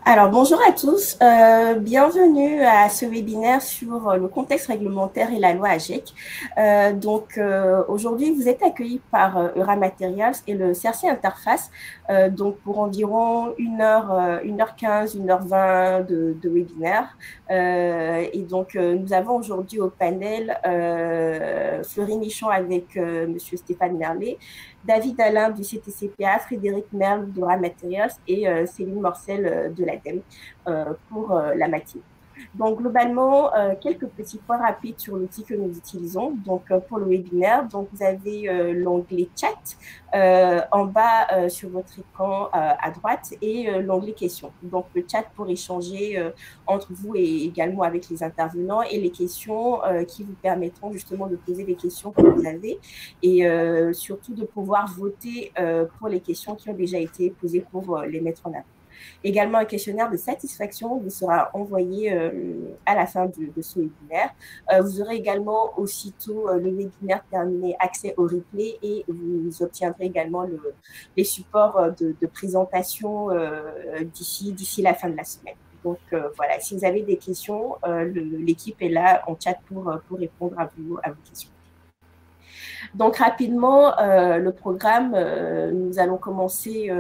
Alors, bonjour à tous. Bienvenue à ce webinaire sur le contexte réglementaire et la loi AGEC. Aujourd'hui, vous êtes accueillis par Euramatérials et le CRC Interface, pour environ 1h15, 1h20 de webinaire. Nous avons aujourd'hui au panel Fleury Michon avec Monsieur Stéphane Merlet, David Alain du CTCPA, Frédéric Merle d'Euramatérials et Céline Morcel de l'ADEME pour la matinée. Donc, globalement, quelques petits points rapides sur l'outil que nous utilisons. Pour le webinaire, vous avez l'onglet chat en bas sur votre écran à droite et l'onglet questions. Donc, le chat pour échanger entre vous et également avec les intervenants et les questions qui vous permettront justement de poser les questions que vous avez et surtout de pouvoir voter pour les questions qui ont déjà été posées pour les mettre en avant. Également, un questionnaire de satisfaction vous sera envoyé à la fin de ce webinaire. Vous aurez également, aussitôt le webinaire terminé, accès au replay et vous obtiendrez également les supports de présentation d'ici la fin de la semaine. Voilà, si vous avez des questions, l'équipe est là en chat pour répondre à vos questions. Donc, rapidement, le programme, nous allons commencer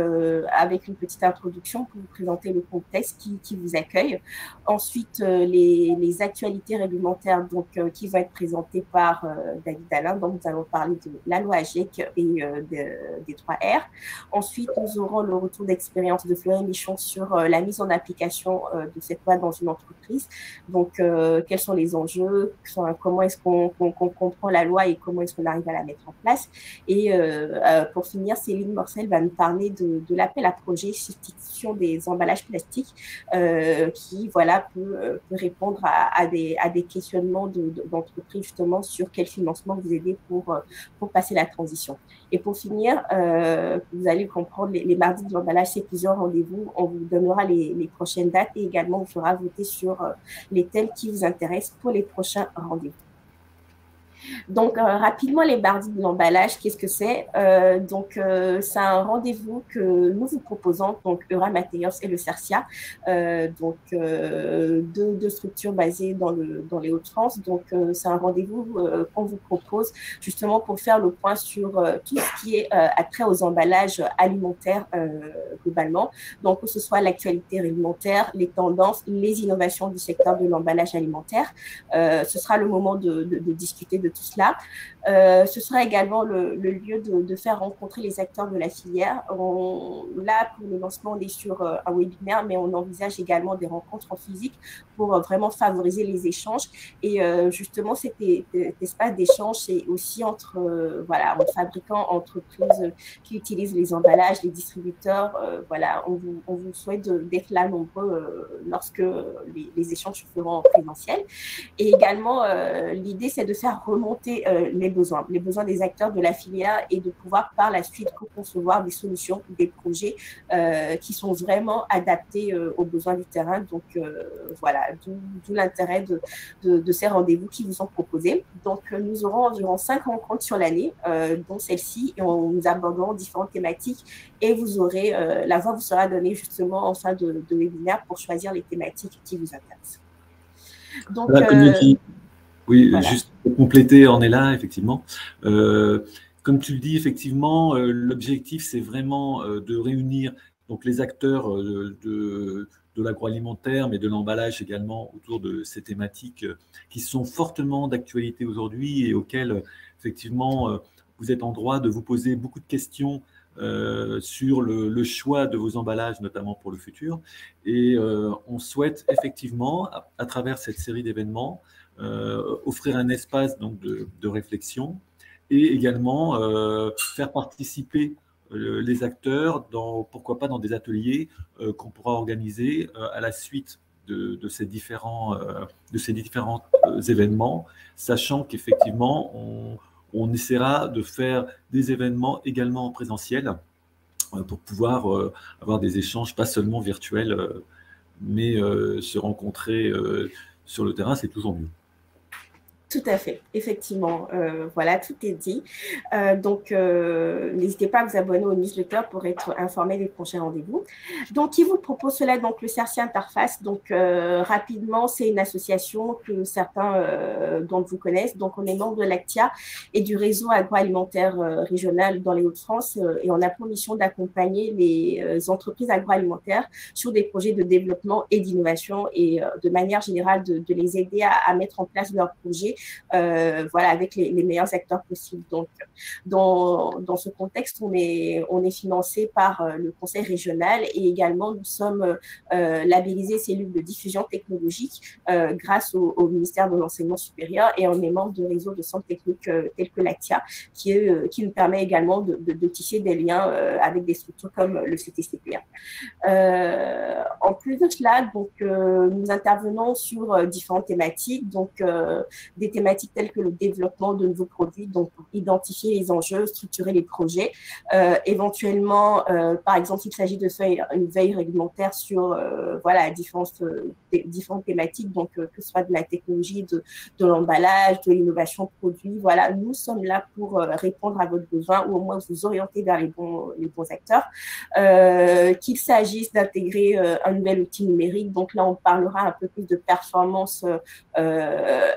avec une petite introduction pour vous présenter le contexte qui vous accueille. Ensuite, les actualités réglementaires qui vont être présentées par David Alain. Donc, nous allons parler de la loi AGEC et des 3R. Ensuite, nous aurons le retour d'expérience de Fleury Michon sur la mise en application de cette loi dans une entreprise. Donc, quels sont les enjeux, comment est-ce qu'on comprend la loi et comment est-ce qu'on arrive à la mettre en place. Et pour finir, Céline Morcel va nous parler de l'appel à projet substitution des emballages plastiques qui voilà, peut répondre à des questionnements d'entreprise justement sur quel financement vous aider pour passer la transition. Et pour finir, vous allez comprendre, les mardis de l'emballage, c'est plusieurs rendez-vous. On vous donnera les prochaines dates et également on fera voter sur les thèmes qui vous intéressent pour les prochains rendez-vous. Donc, rapidement, les mardis de l'emballage, qu'est-ce que c'est c'est un rendez-vous que nous vous proposons, donc Euramatérials et le CERCIA, deux structures basées dans les Hauts-de-France. C'est un rendez-vous qu'on vous propose justement pour faire le point sur tout ce qui est attrait aux emballages alimentaires globalement. Donc, que ce soit l'actualité réglementaire, les tendances, les innovations du secteur de l'emballage alimentaire. Ce sera le moment de discuter de tout cela. Ce sera également le lieu de faire rencontrer les acteurs de la filière. Là, pour le lancement, on est sur un webinaire, mais on envisage également des rencontres en physique pour vraiment favoriser les échanges. Et justement, cet espace d'échange, c'est aussi entre fabricants, entreprises qui utilisent les emballages, les distributeurs. On vous souhaite d'être là nombreux lorsque les échanges se feront en présentiel. Et également, l'idée, c'est de faire remonter les besoins des acteurs de la filière et de pouvoir par la suite co-concevoir des solutions, des projets qui sont vraiment adaptés aux besoins du terrain. D'où l'intérêt de ces rendez-vous qui vous sont proposés. Donc, nous aurons environ 5 rencontres sur l'année, dont celle-ci, et nous aborderons différentes thématiques et vous aurez, la voix vous sera donnée justement en fin de webinaire pour choisir les thématiques qui vous intéressent. Donc, oui, voilà. Juste pour compléter, on est là, effectivement. Comme tu le dis, effectivement, l'objectif, c'est vraiment de réunir donc, les acteurs de l'agroalimentaire, mais de l'emballage également autour de ces thématiques qui sont fortement d'actualité aujourd'hui et auxquelles, effectivement, vous êtes en droit de vous poser beaucoup de questions sur le choix de vos emballages, notamment pour le futur. Et on souhaite effectivement, à travers cette série d'événements, offrir un espace donc, de réflexion et également faire participer les acteurs, pourquoi pas dans des ateliers qu'on pourra organiser à la suite de ces différents événements, sachant qu'effectivement, on essaiera de faire des événements également en présentiel pour pouvoir avoir des échanges pas seulement virtuels, mais se rencontrer sur le terrain, c'est toujours mieux. Tout à fait, effectivement. Voilà, tout est dit. Donc, n'hésitez pas à vous abonner au newsletter pour être informé des prochains rendez-vous. Donc, qui vous propose cela? Donc, le CERCI Interface. Donc, rapidement, c'est une association que certains d'entre vous connaissent. Donc, on est membre de l'ACTIA et du réseau agroalimentaire régional dans les Hauts-de-France et on a pour mission d'accompagner les entreprises agroalimentaires sur des projets de développement et d'innovation et de manière générale de les aider à mettre en place leurs projets voilà, avec les meilleurs acteurs possibles. Donc, dans ce contexte, on est financé par le Conseil régional et également nous sommes labellisés cellules de diffusion technologique grâce au ministère de l'Enseignement supérieur et on est membre de réseaux de centres techniques tels que l'ACTIA qui nous permet également de tisser des liens avec des structures comme le CTCPA. En plus de cela, donc, nous intervenons sur différentes thématiques, donc des thématiques telles que le développement de nouveaux produits, donc pour identifier les enjeux, structurer les projets. Éventuellement, par exemple, s'il s'agit de faire une veille réglementaire sur voilà, différentes thématiques, donc que ce soit de la technologie, de l'emballage, de l'innovation de produits. Voilà, nous sommes là pour répondre à votre besoin ou au moins vous orienter vers les bons acteurs. Qu'il s'agisse d'intégrer un nouvel outil numérique, donc là on parlera un peu plus de performance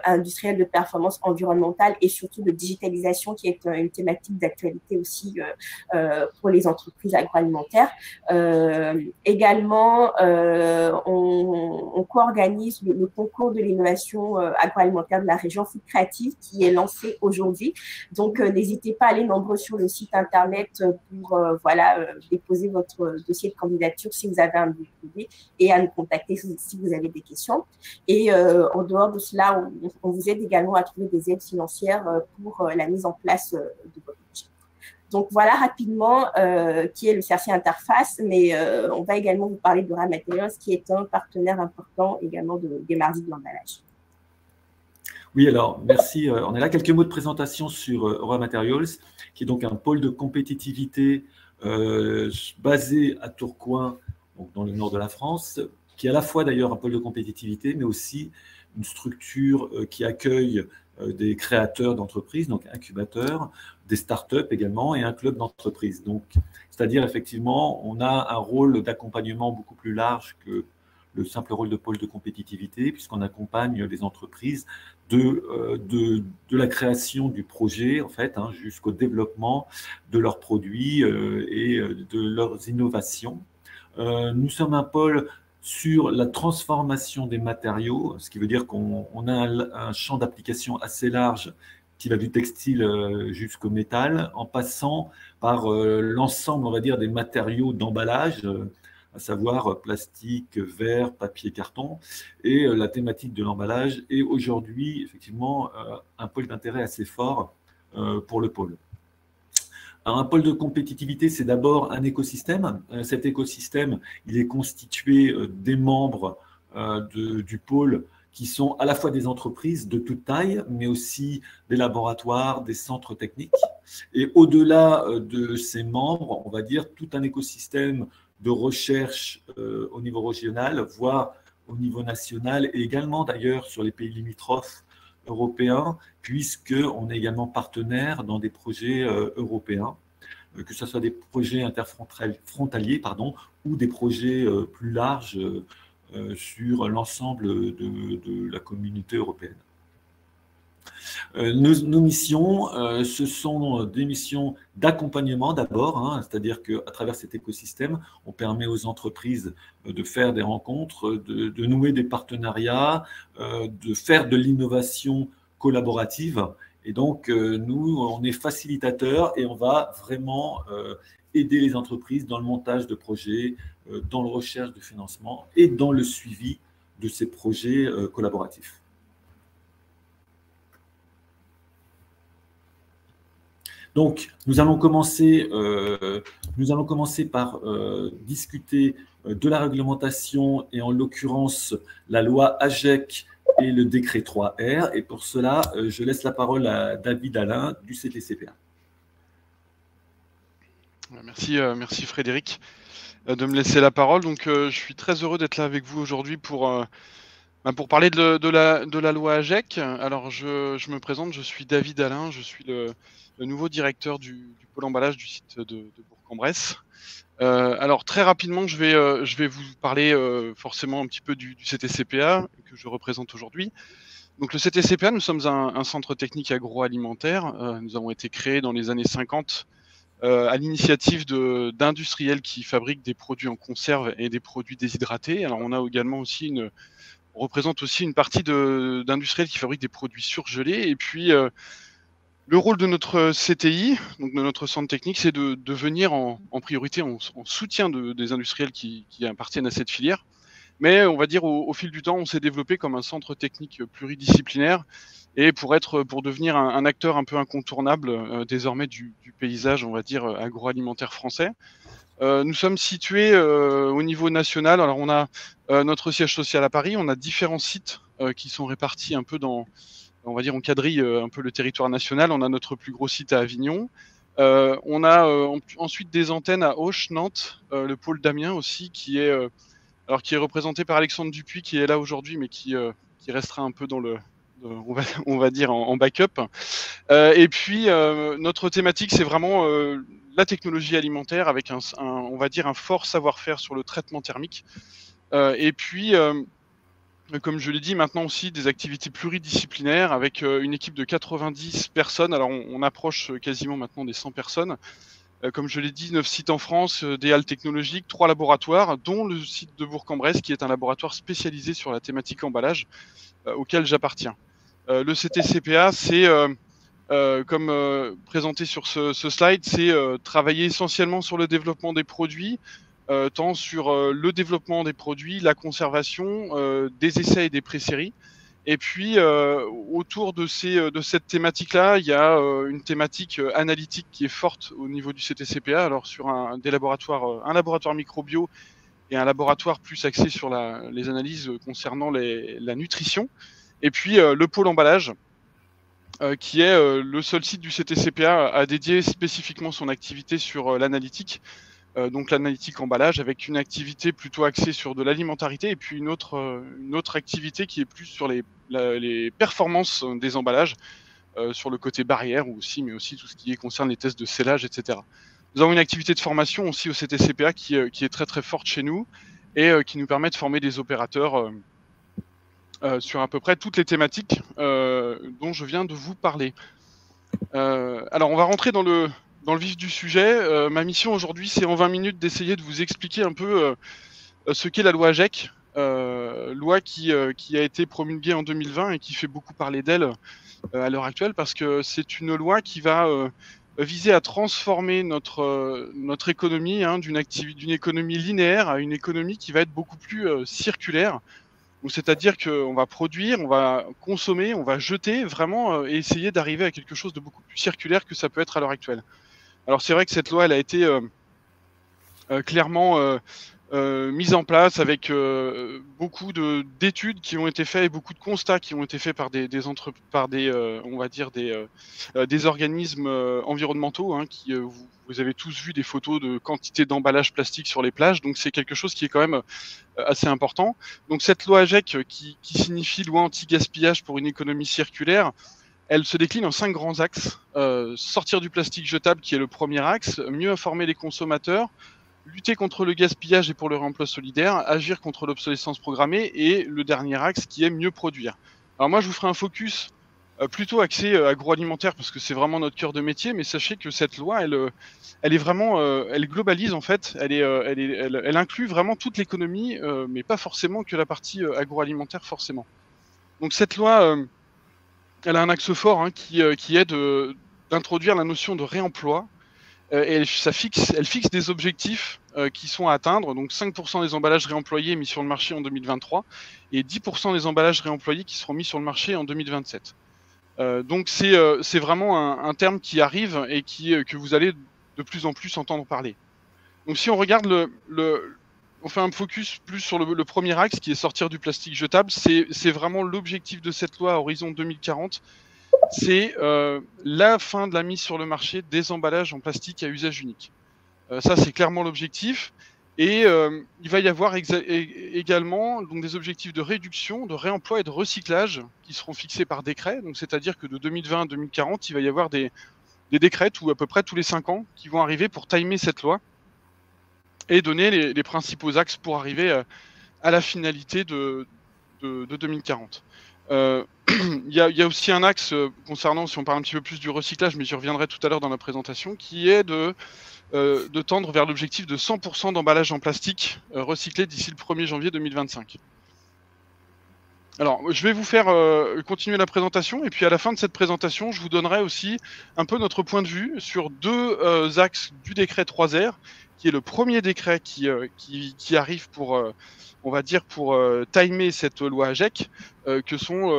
industrielle, de performance environnementale et surtout de digitalisation qui est une thématique d'actualité aussi pour les entreprises agroalimentaires. Également, on co-organise le concours de l'innovation agroalimentaire de la région Food Créative qui est lancé aujourd'hui. Donc, n'hésitez pas à aller nombreux sur le site internet pour voilà, déposer votre dossier de candidature si vous avez un but privé et à nous contacter si vous avez des questions. Et en dehors de cela, on vous aide également à trouver des aides financières pour la mise en place de votre projet. Donc, voilà rapidement qui est le CERCI Interface, mais on va également vous parler de Ramaterials, qui est un partenaire important également des mardis de l'emballage. Oui, alors, merci. On est là. Quelques mots de présentation sur Ramaterials, qui est donc un pôle de compétitivité basé à Tourcoing, donc dans le nord de la France, qui est à la fois d'ailleurs un pôle de compétitivité, mais aussi une structure qui accueille des créateurs d'entreprises, donc incubateurs, des startups également, et un club d'entreprises. Donc, c'est-à-dire, effectivement, on a un rôle d'accompagnement beaucoup plus large que le simple rôle de pôle de compétitivité, puisqu'on accompagne les entreprises de la création du projet, en fait, hein, jusqu'au développement de leurs produits et de leurs innovations. Nous sommes un pôle sur la transformation des matériaux, ce qui veut dire qu'on a un champ d'application assez large qui va du textile jusqu'au métal, en passant par l'ensemble, on va dire, des matériaux d'emballage, à savoir plastique, verre, papier, carton, et la thématique de l'emballage est aujourd'hui effectivement un pôle d'intérêt assez fort pour le pôle. Alors, un pôle de compétitivité, c'est d'abord un écosystème. Cet écosystème, il est constitué des membres du pôle qui sont à la fois des entreprises de toute taille, mais aussi des laboratoires, des centres techniques. Et au-delà de ces membres, on va dire tout un écosystème de recherche au niveau régional, voire au niveau national, et également d'ailleurs sur les pays limitrophes européens, puisqu'on est également partenaire dans des projets européens, que ce soit des projets interfrontaliers, ou des projets plus larges sur l'ensemble de la communauté européenne. Nos missions, ce sont des missions d'accompagnement d'abord, hein, c'est-à-dire qu'à travers cet écosystème, on permet aux entreprises de faire des rencontres, de nouer des partenariats, de faire de l'innovation collaborative. Et donc, nous, on est facilitateurs et on va vraiment aider les entreprises dans le montage de projets, dans la recherche de financement et dans le suivi de ces projets collaboratifs. Donc, nous allons commencer par discuter de la réglementation et en l'occurrence la loi AGEC et le décret 3R. Et pour cela, je laisse la parole à David Alain du CTCPA. Merci Frédéric de me laisser la parole. Donc, je suis très heureux d'être là avec vous aujourd'hui pour Pour parler de la loi AGEC, alors je me présente, je suis David Alain, je suis le nouveau directeur du pôle emballage du site de Bourg-en-Bresse. Alors très rapidement, je vais vous parler forcément un petit peu du CTCPA que je représente aujourd'hui. Donc le CTCPA, nous sommes un centre technique agroalimentaire. Nous avons été créés dans les années 50 à l'initiative d'industriels qui fabriquent des produits en conserve et des produits déshydratés. Alors on a également aussi on représente aussi une partie d'industriels qui fabriquent des produits surgelés. Et puis le rôle de notre CTI, donc de notre centre technique, c'est de venir en priorité en soutien des industriels qui appartiennent à cette filière. Mais on va dire au fil du temps, on s'est développé comme un centre technique pluridisciplinaire et pour devenir un acteur un peu incontournable désormais du paysage, on va dire, agroalimentaire français. Nous sommes situés au niveau national. Alors on a notre siège social à Paris, on a différents sites qui sont répartis un peu on va dire, on quadrille un peu le territoire national. On a notre plus gros site à Avignon. On a ensuite des antennes à Auch, Nantes, le pôle d'Amiens aussi, qui est représenté par Alexandre Dupuis, qui est là aujourd'hui, mais qui restera un peu dans on va dire en backup. Et puis notre thématique, c'est vraiment la technologie alimentaire avec on va dire un fort savoir-faire sur le traitement thermique. Et puis comme je l'ai dit, maintenant aussi des activités pluridisciplinaires avec une équipe de 90 personnes. Alors on approche quasiment maintenant des 100 personnes. Comme je l'ai dit, 9 sites en France, des halles technologiques, 3 laboratoires, dont le site de Bourg-en-Bresse, qui est un laboratoire spécialisé sur la thématique emballage, auquel j'appartiens. Le CTCPA, c'est, comme présenté sur ce slide, c'est travailler essentiellement sur le développement des produits, tant sur le développement des produits, la conservation, des essais et des pré-séries. Et puis, autour de cette thématique-là, il y a une thématique analytique qui est forte au niveau du CTCPA. Alors, sur un laboratoire microbio et un laboratoire plus axé sur les analyses concernant la nutrition. Et puis, le pôle emballage, qui est le seul site du CTCPA à dédier spécifiquement son activité sur l'analytique. Donc l'analytique emballage avec une activité plutôt axée sur de l'alimentarité et puis une autre activité qui est plus sur les performances des emballages, sur le côté barrière mais aussi tout ce qui concerne les tests de scellage, etc. Nous avons une activité de formation aussi au CTCPA qui est très très forte chez nous et qui nous permet de former des opérateurs sur à peu près toutes les thématiques dont je viens de vous parler. Alors on va rentrer dans le vif du sujet. Ma mission aujourd'hui, c'est en 20 minutes d'essayer de vous expliquer un peu ce qu'est la loi AGEC, loi qui a été promulguée en 2020 et qui fait beaucoup parler d'elle à l'heure actuelle parce que c'est une loi qui va viser à transformer notre économie d'une économie linéaire à une économie qui va être beaucoup plus circulaire. C'est-à-dire qu'on va produire, on va consommer, on va jeter vraiment et essayer d'arriver à quelque chose de beaucoup plus circulaire que ça peut être à l'heure actuelle. Alors c'est vrai que cette loi, elle a été clairement mise en place avec beaucoup d'études qui ont été faites et beaucoup de constats qui ont été faits par on va dire des organismes environnementaux qui vous avez tous vu des photos de quantité d'emballage plastique sur les plages, donc c'est quelque chose qui est quand même assez important. Donc cette loi AGEC qui signifie loi anti-gaspillage pour une économie circulaire, elle se décline en 5 grands axes. Sortir du plastique jetable qui est le premier axe, mieux informer les consommateurs, lutter contre le gaspillage et pour le réemploi solidaire, agir contre l'obsolescence programmée et le dernier axe qui est mieux produire. Alors moi je vous ferai un focus plutôt axé agroalimentaire parce que c'est vraiment notre cœur de métier, mais sachez que cette loi elle est vraiment, elle globalise en fait, elle inclut vraiment toute l'économie, mais pas forcément que la partie agroalimentaire forcément. Donc cette loi, elle a un axe fort qui est d'introduire la notion de réemploi. Et elle fixe des objectifs qui sont à atteindre, donc 5% des emballages réemployés mis sur le marché en 2023 et 10% des emballages réemployés qui seront mis sur le marché en 2027. Donc c'est vraiment un terme qui arrive et que vous allez de plus en plus entendre parler. Donc si on regarde on fait un focus plus sur le premier axe qui est sortir du plastique jetable, c'est vraiment l'objectif de cette loi à horizon 2040. C'est la fin de la mise sur le marché des emballages en plastique à usage unique. Ça, c'est clairement l'objectif. Et il va y avoir également donc, des objectifs de réduction, de réemploi et de recyclage qui seront fixés par décret. Donc, c'est-à-dire que de 2020 à 2040, il va y avoir des décrets à peu près tous les 5 ans qui vont arriver pour timer cette loi et donner les principaux axes pour arriver à la finalité de 2040. Il y a aussi un axe concernant, si on parle un petit peu plus du recyclage, mais j'y reviendrai tout à l'heure dans la présentation, qui est de tendre vers l'objectif de 100% d'emballage en plastique recyclé d'ici le 1er janvier 2025. Alors, je vais vous faire continuer la présentation, et puis à la fin de cette présentation, je vous donnerai aussi un peu notre point de vue sur deux axes du décret 3R, qui est le premier décret qui arrive pour, on va dire, pour timer cette loi AGEC, que sont,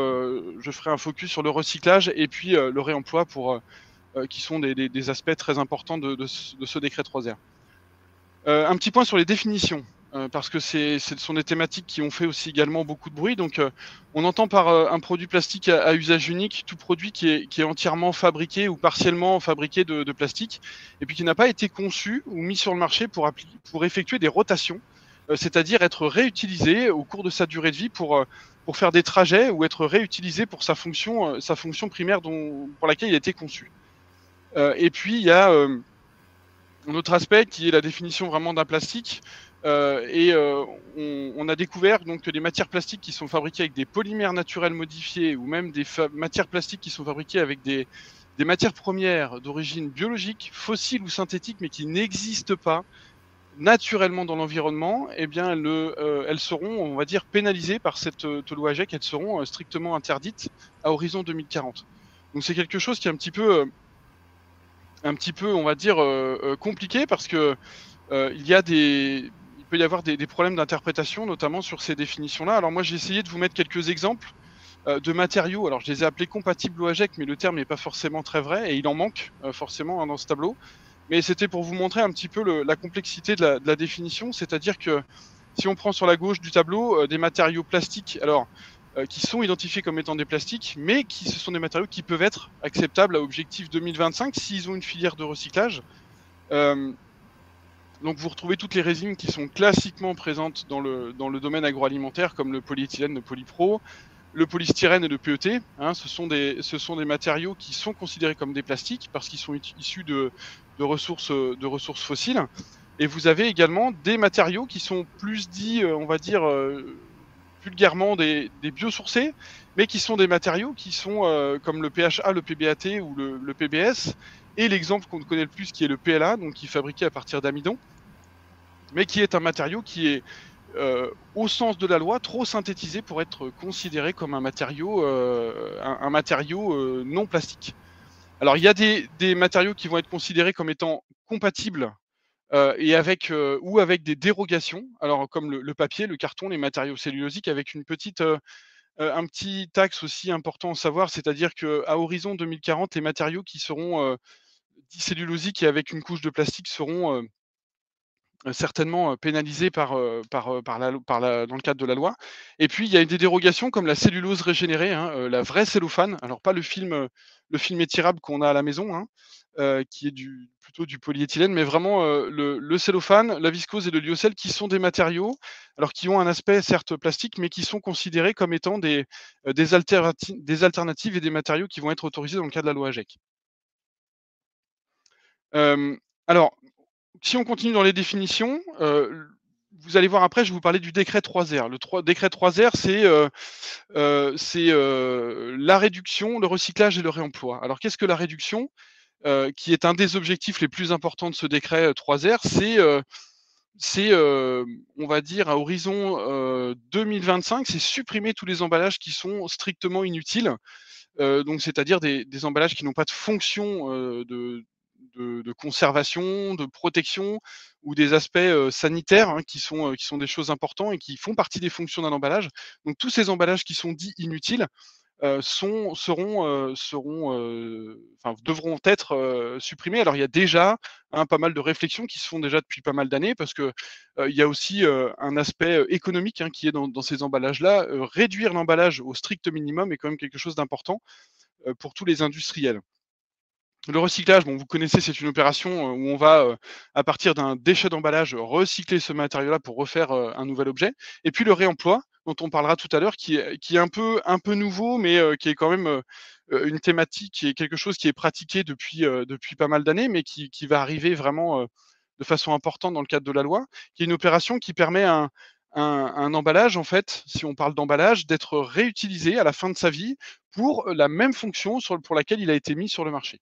je ferai un focus sur le recyclage et puis le réemploi qui sont des aspects très importants de ce décret 3R. Un petit point sur les définitions, parce que ce sont des thématiques qui ont fait aussi également beaucoup de bruit. Donc, on entend par un produit plastique à usage unique tout produit qui est entièrement fabriqué ou partiellement fabriqué de plastique, et puis qui n'a pas été conçu ou mis sur le marché pour effectuer des rotations, c'est-à-dire être réutilisé au cours de sa durée de vie pour faire des trajets ou être réutilisé pour sa fonction primaire pour laquelle il a été conçu. Et puis, il y a un autre aspect qui est la définition vraiment d'un plastique. On a découvert donc que les matières plastiques qui sont fabriquées avec des polymères naturels modifiés ou même des matières plastiques qui sont fabriquées avec des matières premières d'origine biologique, fossile ou synthétique, mais qui n'existent pas naturellement dans l'environnement, eh bien, elles seront, on va dire, pénalisées par cette loi AGEC. Elles seront strictement interdites à horizon 2040. Donc c'est quelque chose qui est un petit peu, on va dire, compliqué, parce que il peut y avoir des problèmes d'interprétation, notamment sur ces définitions-là. Alors moi, j'ai essayé de vous mettre quelques exemples de matériaux. Alors je les ai appelés compatibles au AGEC, mais le terme n'est pas forcément très vrai, et il en manque forcément dans ce tableau. Mais c'était pour vous montrer un petit peu la complexité de la définition, c'est-à-dire que si on prend sur la gauche du tableau des matériaux plastiques, alors qui sont identifiés comme étant des plastiques, mais ce sont des matériaux qui peuvent être acceptables à objectif 2025 s'ils ont une filière de recyclage. Donc vous retrouvez toutes les résines qui sont classiquement présentes dans le domaine agroalimentaire, comme le polyéthylène, le polypro, le polystyrène et le PET. Hein, ce sont des matériaux qui sont considérés comme des plastiques parce qu'ils sont issus de ressources fossiles. Et vous avez également des matériaux qui sont plus dits, on va dire, vulgairement des biosourcés, mais qui sont des matériaux qui sont comme le PHA, le PBAT ou le PBS, et l'exemple qu'on connaît le plus qui est le PLA, donc qui est fabriqué à partir d'amidon, mais qui est un matériau qui est au sens de la loi trop synthétisé pour être considéré comme un matériau non plastique. Alors il y a des matériaux qui vont être considérés comme étant compatibles et avec des dérogations, alors comme le papier, le carton, les matériaux cellulosiques, avec un petit axe aussi important à savoir, c'est-à-dire qu'à horizon 2040, les matériaux qui seront dits cellulosiques et avec une couche de plastique seront certainement pénalisés dans le cadre de la loi. Et puis il y a des dérogations comme la cellulose régénérée, hein, la vraie cellophane, alors pas le film étirable qu'on a à la maison, hein, qui est plutôt du polyéthylène, mais vraiment le cellophane, la viscose et le lyocell, qui sont des matériaux, alors qui ont un aspect certes plastique, mais qui sont considérés comme étant des alternatives et des matériaux qui vont être autorisés dans le cadre de la loi AGEC. Alors, si on continue dans les définitions, vous allez voir après, je vais vous parler du décret 3R. Le décret 3R, c'est la réduction, le recyclage et le réemploi. Alors, qu'est-ce que la réduction, qui est un des objectifs les plus importants de ce décret 3R? On va dire, à horizon 2025, c'est supprimer tous les emballages qui sont strictement inutiles. Donc, c'est-à-dire des emballages qui n'ont pas de fonction de conservation, de protection, ou des aspects sanitaires, hein, qui sont des choses importantes et qui font partie des fonctions d'un emballage. Donc tous ces emballages qui sont dits inutiles devront être supprimés. Alors il y a déjà pas mal de réflexions qui se font déjà depuis pas mal d'années, parce que il y a aussi un aspect économique, hein, qui est dans ces emballages-là. Réduire l'emballage au strict minimum est quand même quelque chose d'important pour tous les industriels. Le recyclage, bon, vous connaissez, c'est une opération où on va, à partir d'un déchet d'emballage, recycler ce matériau-là pour refaire un nouvel objet. Et puis le réemploi, dont on parlera tout à l'heure, qui est un peu nouveau, mais qui est quand même une thématique, qui est quelque chose qui est pratiqué depuis pas mal d'années, mais qui va arriver vraiment de façon importante dans le cadre de la loi, qui est une opération qui permet un emballage, en fait, si on parle d'emballage, d'être réutilisé à la fin de sa vie pour la même fonction pour laquelle il a été mis sur le marché.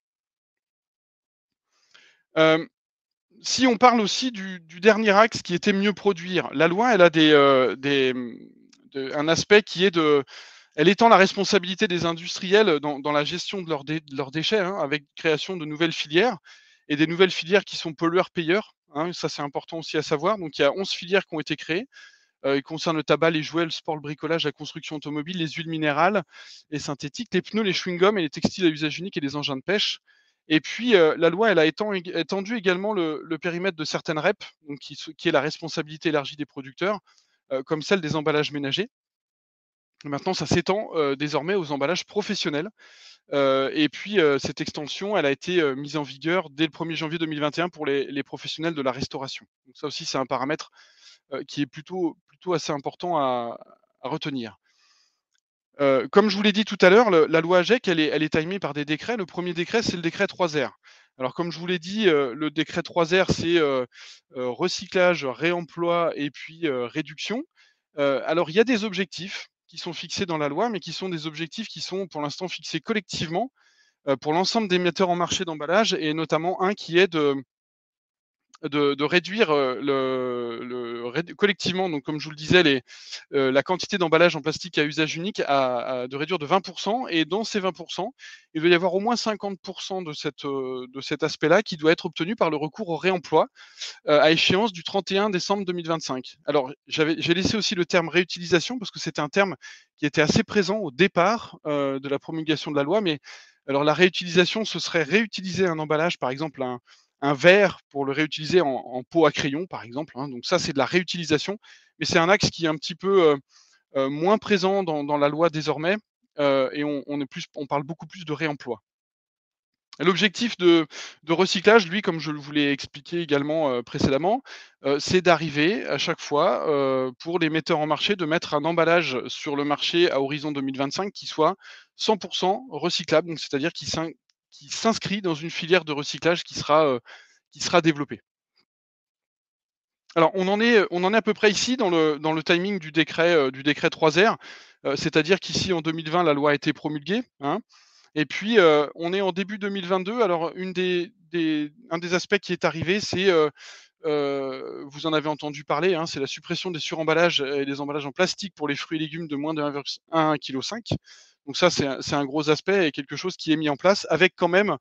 Euh, Si on parle aussi du dernier axe qui était mieux produire, la loi, elle a un aspect qui est elle étend la responsabilité des industriels dans la gestion de leurs déchets, hein, avec création de nouvelles filières et des nouvelles filières qui sont pollueurs-payeurs. Hein, ça, c'est important aussi à savoir. Donc, il y a 11 filières qui ont été créées. Ils concernent le tabac, les jouets, le sport, le bricolage, la construction automobile, les huiles minérales et synthétiques, les pneus, les chewing-gums et les textiles à usage unique et les engins de pêche. Et puis, la loi, elle a étendu également le périmètre de certaines REP, donc qui est la responsabilité élargie des producteurs, comme celle des emballages ménagers. Maintenant, ça s'étend désormais aux emballages professionnels. Et puis, cette extension, elle a été mise en vigueur dès le 1er janvier 2021 pour les professionnels de la restauration. Donc ça aussi, c'est un paramètre qui est plutôt assez important à retenir. Comme je vous l'ai dit tout à l'heure, la loi AGEC, elle est timée par des décrets. Le premier décret, c'est le décret 3R. Alors, comme je vous l'ai dit, le décret 3R, c'est recyclage, réemploi et puis réduction. Alors, il y a des objectifs qui sont fixés dans la loi, mais qui sont des objectifs qui sont pour l'instant fixés collectivement pour l'ensemble des metteurs en marché d'emballage, et notamment un qui est de réduire collectivement, donc comme je vous le disais, la quantité d'emballage en plastique à usage unique, de réduire de 20%. Et dans ces 20%, il doit y avoir au moins 50% de cet aspect-là qui doit être obtenu par le recours au réemploi à échéance du 31 décembre 2025. Alors, j'ai laissé aussi le terme réutilisation parce que c'était un terme qui était assez présent au départ de la promulgation de la loi. Mais alors, la réutilisation, ce serait réutiliser un emballage, par exemple un verre, pour le réutiliser en pot à crayon, par exemple. Hein. Donc ça, c'est de la réutilisation. Mais c'est un axe qui est un petit peu moins présent dans la loi désormais. Et on parle beaucoup plus de réemploi. L'objectif de recyclage, lui, comme je vous l'ai expliqué également précédemment, c'est d'arriver à chaque fois, pour les metteurs en marché, de mettre un emballage sur le marché à horizon 2025 qui soit 100% recyclable, donc c'est-à-dire qui s'inscrit dans une filière de recyclage qui sera développée. Alors, on en est à peu près ici dans le timing du décret 3R, c'est-à-dire qu'ici, en 2020, la loi a été promulguée, hein. Et puis, on est en début 2022. Alors, un des aspects qui est arrivé, c'est, vous en avez entendu parler, hein, c'est la suppression des suremballages et des emballages en plastique pour les fruits et légumes de moins de 1,5 kg. Donc ça, c'est un gros aspect et quelque chose qui est mis en place avec quand même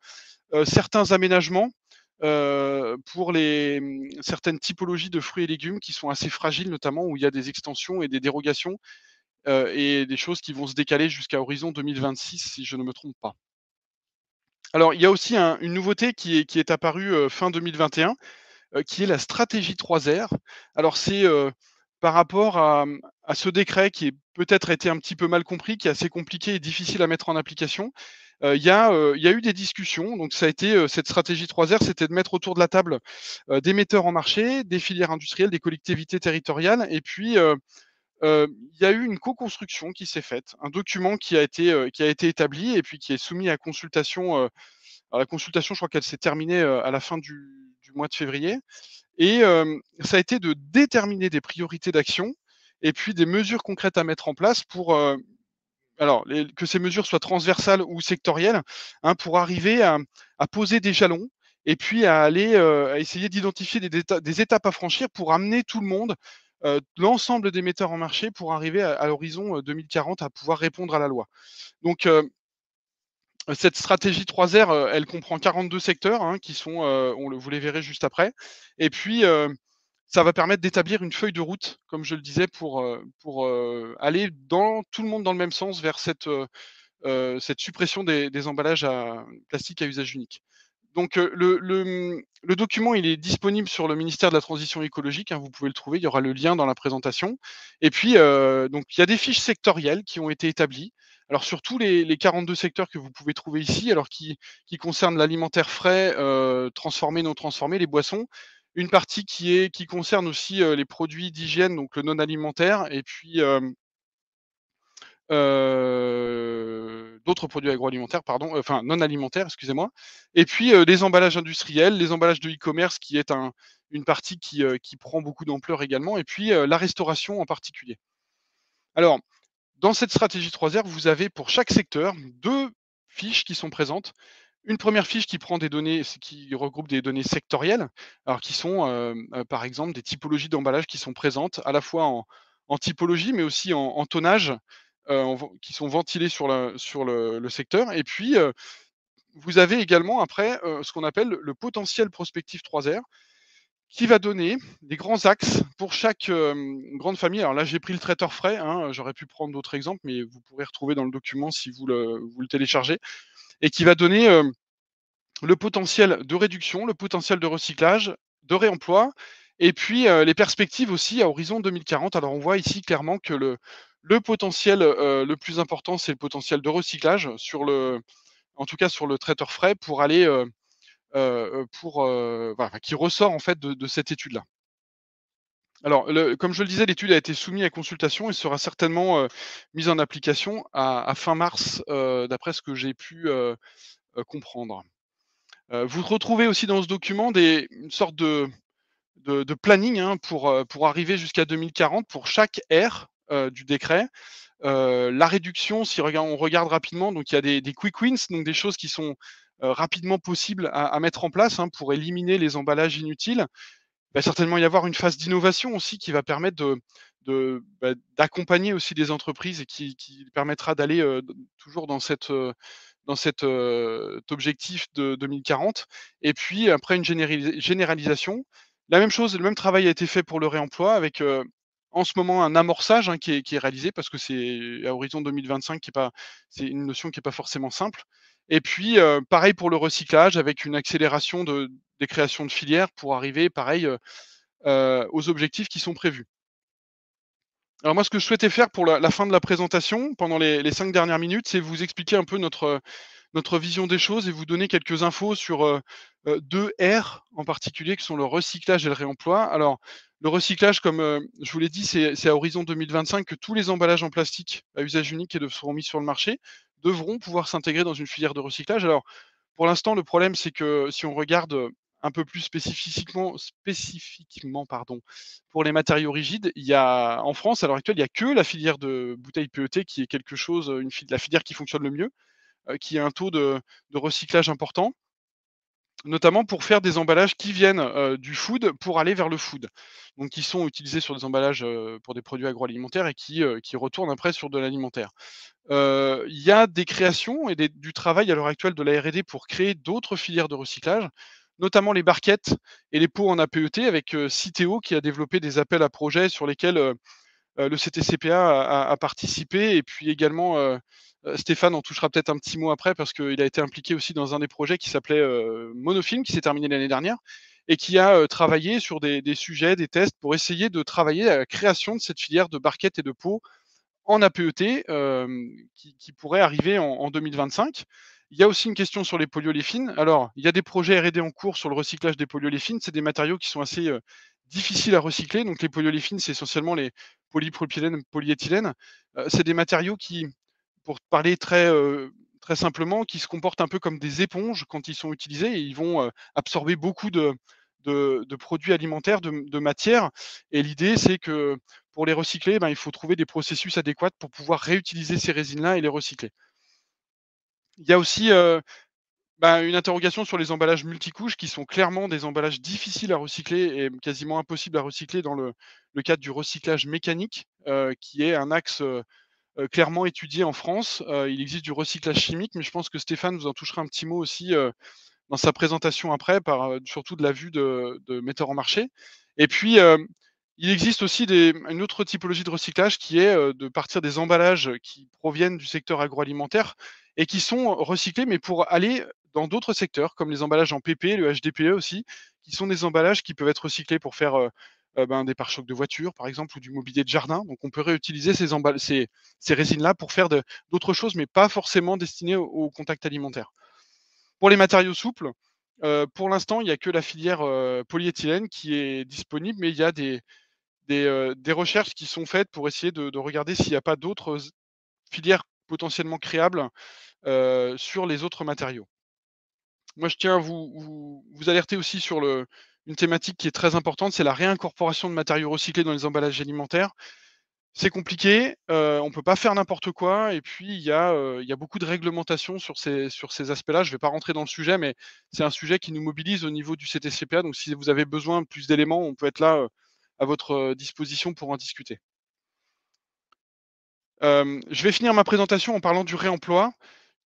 certains aménagements pour certaines typologies de fruits et légumes qui sont assez fragiles, notamment où il y a des extensions et des dérogations et des choses qui vont se décaler jusqu'à horizon 2026, si je ne me trompe pas. Alors, il y a aussi une nouveauté qui est apparue fin 2021, qui est la stratégie 3R. Alors, c'est par rapport à ce décret qui est peut-être été un petit peu mal compris, qui est assez compliqué et difficile à mettre en application. Il y a eu des discussions. Donc, ça a été cette stratégie 3R, c'était de mettre autour de la table des metteurs en marché, des filières industrielles, des collectivités territoriales, et puis il y a eu une co-construction qui s'est faite, un document qui a été établi et puis qui est soumis à consultation. Alors la consultation, je crois qu'elle s'est terminée à la fin du mois de février. Et ça a été de déterminer des priorités d'action et puis des mesures concrètes à mettre en place pour que ces mesures soient transversales ou sectorielles, hein, pour arriver à poser des jalons et puis à aller à essayer d'identifier des étapes à franchir pour amener tout le monde, l'ensemble des metteurs en marché, pour arriver à l'horizon 2040 à pouvoir répondre à la loi. Donc cette stratégie 3R, elle comprend 42 secteurs, hein, qui sont, vous les verrez juste après. Et puis, ça va permettre d'établir une feuille de route, comme je le disais, pour aller tout le monde dans le même sens vers cette suppression des emballages plastiques à usage unique. Donc, le document, il est disponible sur le ministère de la Transition écologique, hein, vous pouvez le trouver, il y aura le lien dans la présentation. Et puis, donc, il y a des fiches sectorielles qui ont été établies. Alors sur tous les 42 secteurs que vous pouvez trouver ici, alors qui concernent l'alimentaire frais, transformé, non transformé, les boissons, une partie qui concerne aussi, les produits d'hygiène, donc le non alimentaire et puis, d'autres produits agroalimentaires, pardon, enfin non alimentaires, excusez-moi. Et puis, les emballages industriels, les emballages de e-commerce qui est une partie qui prend beaucoup d'ampleur également et puis, la restauration en particulier. Alors, dans cette stratégie 3R, vous avez pour chaque secteur 2 fiches qui sont présentes. Une première fiche qui prend des données qui regroupe des données sectorielles, alors qui sont, par exemple des typologies d'emballage qui sont présentes à la fois en typologie, mais aussi en tonnage, qui sont ventilés sur le secteur et puis, vous avez également après, ce qu'on appelle le potentiel prospectif 3R qui va donner des grands axes pour chaque, grande famille. Alors là, j'ai pris le traiteur frais, hein, j'aurais pu prendre d'autres exemples, mais vous pourrez retrouver dans le document si vous le téléchargez et qui va donner, le potentiel de réduction, le potentiel de recyclage, de réemploi et puis, les perspectives aussi à horizon 2040. Alors on voit ici clairement que le potentiel, le plus important, c'est le potentiel de recyclage en tout cas sur le traiteur frais pour aller, voilà, qui ressort en fait de cette étude-là. Alors comme je le disais, l'étude a été soumise à consultation et sera certainement, mise en application à fin mars, d'après ce que j'ai pu, comprendre. Vous retrouvez aussi dans ce document une sorte de planning, hein, pour arriver jusqu'à 2040 pour chaque R, du décret. La réduction, si on regarde rapidement, donc il y a des quick wins, donc des choses qui sont, rapidement possibles à mettre en place, hein, pour éliminer les emballages inutiles. Il va certainement y avoir une phase d'innovation aussi qui va permettre d'accompagner aussi des entreprises et qui permettra d'aller, toujours dans cet objectif de 2040 et puis après une généralisation. La même chose, le même travail a été fait pour le réemploi avec, en ce moment un amorçage, hein, qui est réalisé parce que c'est à horizon 2025 c'est une notion qui est pas forcément simple et puis, pareil pour le recyclage avec une accélération des créations de filières pour arriver pareil, aux objectifs qui sont prévus. Alors moi, ce que je souhaitais faire pour la fin de la présentation, pendant les 5 dernières minutes, c'est vous expliquer un peu notre vision des choses et vous donner quelques infos sur, 2 R en particulier, qui sont le recyclage et le réemploi. Alors, le recyclage, comme, je vous l'ai dit, c'est à horizon 2025 que tous les emballages en plastique à usage unique qui seront mis sur le marché, devront pouvoir s'intégrer dans une filière de recyclage. Alors, pour l'instant, le problème, c'est que si on regarde, un peu plus spécifiquement, pardon, pour les matériaux rigides, il y a en France, à l'heure actuelle, il y a que la filière de bouteilles PET qui est quelque chose, la filière qui fonctionne le mieux, qui a un taux de recyclage important, notamment pour faire des emballages qui viennent, du food pour aller vers le food. Donc qui sont utilisés sur des emballages, pour des produits agroalimentaires et qui retournent après sur de l'alimentaire. Il y a des créations et du travail à l'heure actuelle de la R&D pour créer d'autres filières de recyclage, notamment les barquettes et les pots en APET avec, Citeo qui a développé des appels à projets sur lesquels, le CTCPA a participé et puis également, Stéphane en touchera peut-être un petit mot après parce qu'il a été impliqué aussi dans un des projets qui s'appelait, Monofilm, qui s'est terminé l'année dernière et qui a, travaillé sur des sujets, des tests pour essayer de travailler à la création de cette filière de barquettes et de pots en APET, qui pourrait arriver en 2025. Il y a aussi une question sur les polyoléfines. Alors, il y a des projets R&D en cours sur le recyclage des polyoléfines. C'est des matériaux qui sont assez, difficiles à recycler. Donc les polyoléfines, c'est essentiellement les polypropylènes, polyéthylènes. C'est des matériaux qui, pour parler très simplement, qui se comportent un peu comme des éponges quand ils sont utilisés et ils vont, absorber beaucoup de produits alimentaires, de matières et l'idée, c'est que pour les recycler, ben, il faut trouver des processus adéquats pour pouvoir réutiliser ces résines-là et les recycler. Il y a aussi, une interrogation sur les emballages multicouches qui sont clairement des emballages difficiles à recycler et quasiment impossibles à recycler dans le cadre du recyclage mécanique, qui est un axe, clairement étudié en France. Il existe du recyclage chimique, mais je pense que Stéphane vous en touchera un petit mot aussi, dans sa présentation après, surtout de la vue de metteur en marché. Et puis, il existe aussi une autre typologie de recyclage qui est, de partir des emballages qui proviennent du secteur agroalimentaire et qui sont recyclés, mais pour aller dans d'autres secteurs, comme les emballages en PP, le HDPE aussi, qui sont des emballages qui peuvent être recyclés pour faire, des pare-chocs de voiture, par exemple, ou du mobilier de jardin. Donc, on peut réutiliser ces résines-là pour faire d'autres choses, mais pas forcément destinées au contact alimentaire. Pour les matériaux souples, pour l'instant, il n'y a que la filière polyéthylène qui est disponible, mais il y a des recherches qui sont faites pour essayer de regarder s'il n'y a pas d'autres filières potentiellement créables sur les autres matériaux. Moi, je tiens à vous alerter aussi sur une thématique qui est très importante, c'est la réincorporation de matériaux recyclés dans les emballages alimentaires. C'est compliqué, on ne peut pas faire n'importe quoi et puis il y a beaucoup de réglementations sur ces aspects-là. Je ne vais pas rentrer dans le sujet, mais c'est un sujet qui nous mobilise au niveau du CTCPA. Donc si vous avez besoin de plus d'éléments, on peut être là, à votre disposition pour en discuter. Je vais finir ma présentation en parlant du réemploi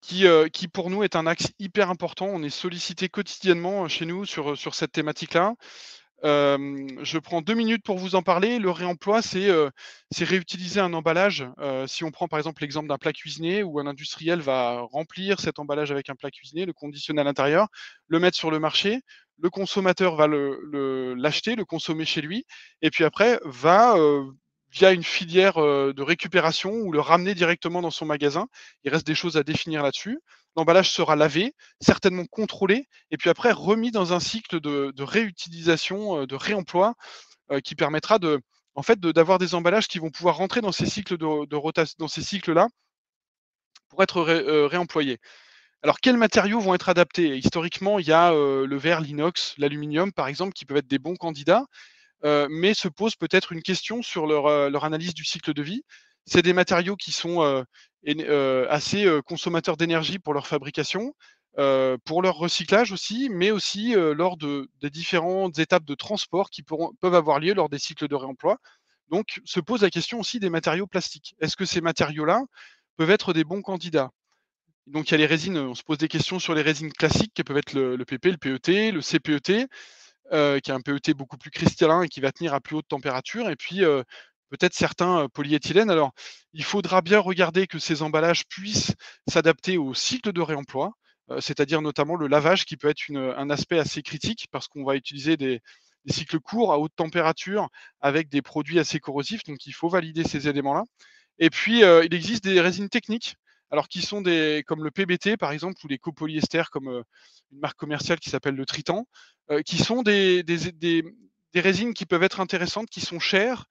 qui pour nous est un axe hyper important. On est sollicité quotidiennement chez nous sur cette thématique-là. Je prends 2 minutes pour vous en parler. Le réemploi, c'est réutiliser un emballage. Si on prend par exemple l'exemple d'un plat cuisiné où un industriel va remplir cet emballage avec un plat cuisiné, le conditionner à l'intérieur, le mettre sur le marché, le consommateur va l'acheter, le consommer chez lui, et puis après va via une filière de récupération ou le ramener directement dans son magasin. Il reste des choses à définir là-dessus. L'emballage sera lavé, certainement contrôlé, et puis après remis dans un cycle de réutilisation, de réemploi, qui permettra d'avoir des emballages qui vont pouvoir rentrer dans ces cycles de rotation, dans ces cycles-là, pour être réemployés. Alors, quels matériaux vont être adaptés? Historiquement, il y a le verre, l'inox, l'aluminium, par exemple, qui peuvent être des bons candidats, mais se pose peut-être une question sur leur analyse du cycle de vie. C'est des matériaux qui sont assez consommateurs d'énergie pour leur fabrication, pour leur recyclage aussi, mais aussi lors des différentes étapes de transport qui peuvent avoir lieu lors des cycles de réemploi. Donc, se pose la question aussi des matériaux plastiques. Est-ce que ces matériaux-là peuvent être des bons candidats? Donc, il y a les résines, on se pose des questions sur les résines classiques qui peuvent être le PP, le PET, le CPET, qui est un PET beaucoup plus cristallin et qui va tenir à plus haute température, et puis peut-être certains polyéthylènes. Alors, il faudra bien regarder que ces emballages puissent s'adapter au cycle de réemploi, c'est-à-dire notamment le lavage qui peut être un aspect assez critique parce qu'on va utiliser des cycles courts à haute température avec des produits assez corrosifs, donc il faut valider ces éléments-là. Et puis, il existe des résines techniques, alors qui sont comme le PBT par exemple, ou les copolyesters comme une marque commerciale qui s'appelle le Tritan, qui sont des résines qui peuvent être intéressantes, qui sont chères,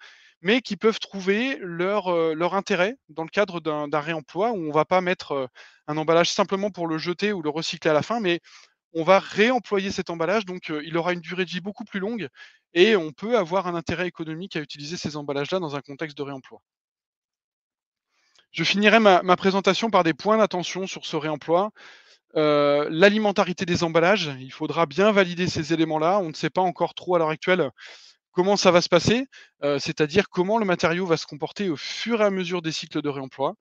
mais qui peuvent trouver leur intérêt dans le cadre d'un réemploi où on ne va pas mettre un emballage simplement pour le jeter ou le recycler à la fin, mais on va réemployer cet emballage, donc il aura une durée de vie beaucoup plus longue et on peut avoir un intérêt économique à utiliser ces emballages-là dans un contexte de réemploi. Je finirai ma présentation par des points d'attention sur ce réemploi. L'alimentarité des emballages, il faudra bien valider ces éléments-là. On ne sait pas encore trop à l'heure actuelle comment ça va se passer, c'est-à-dire comment le matériau va se comporter au fur et à mesure des cycles de réemploi.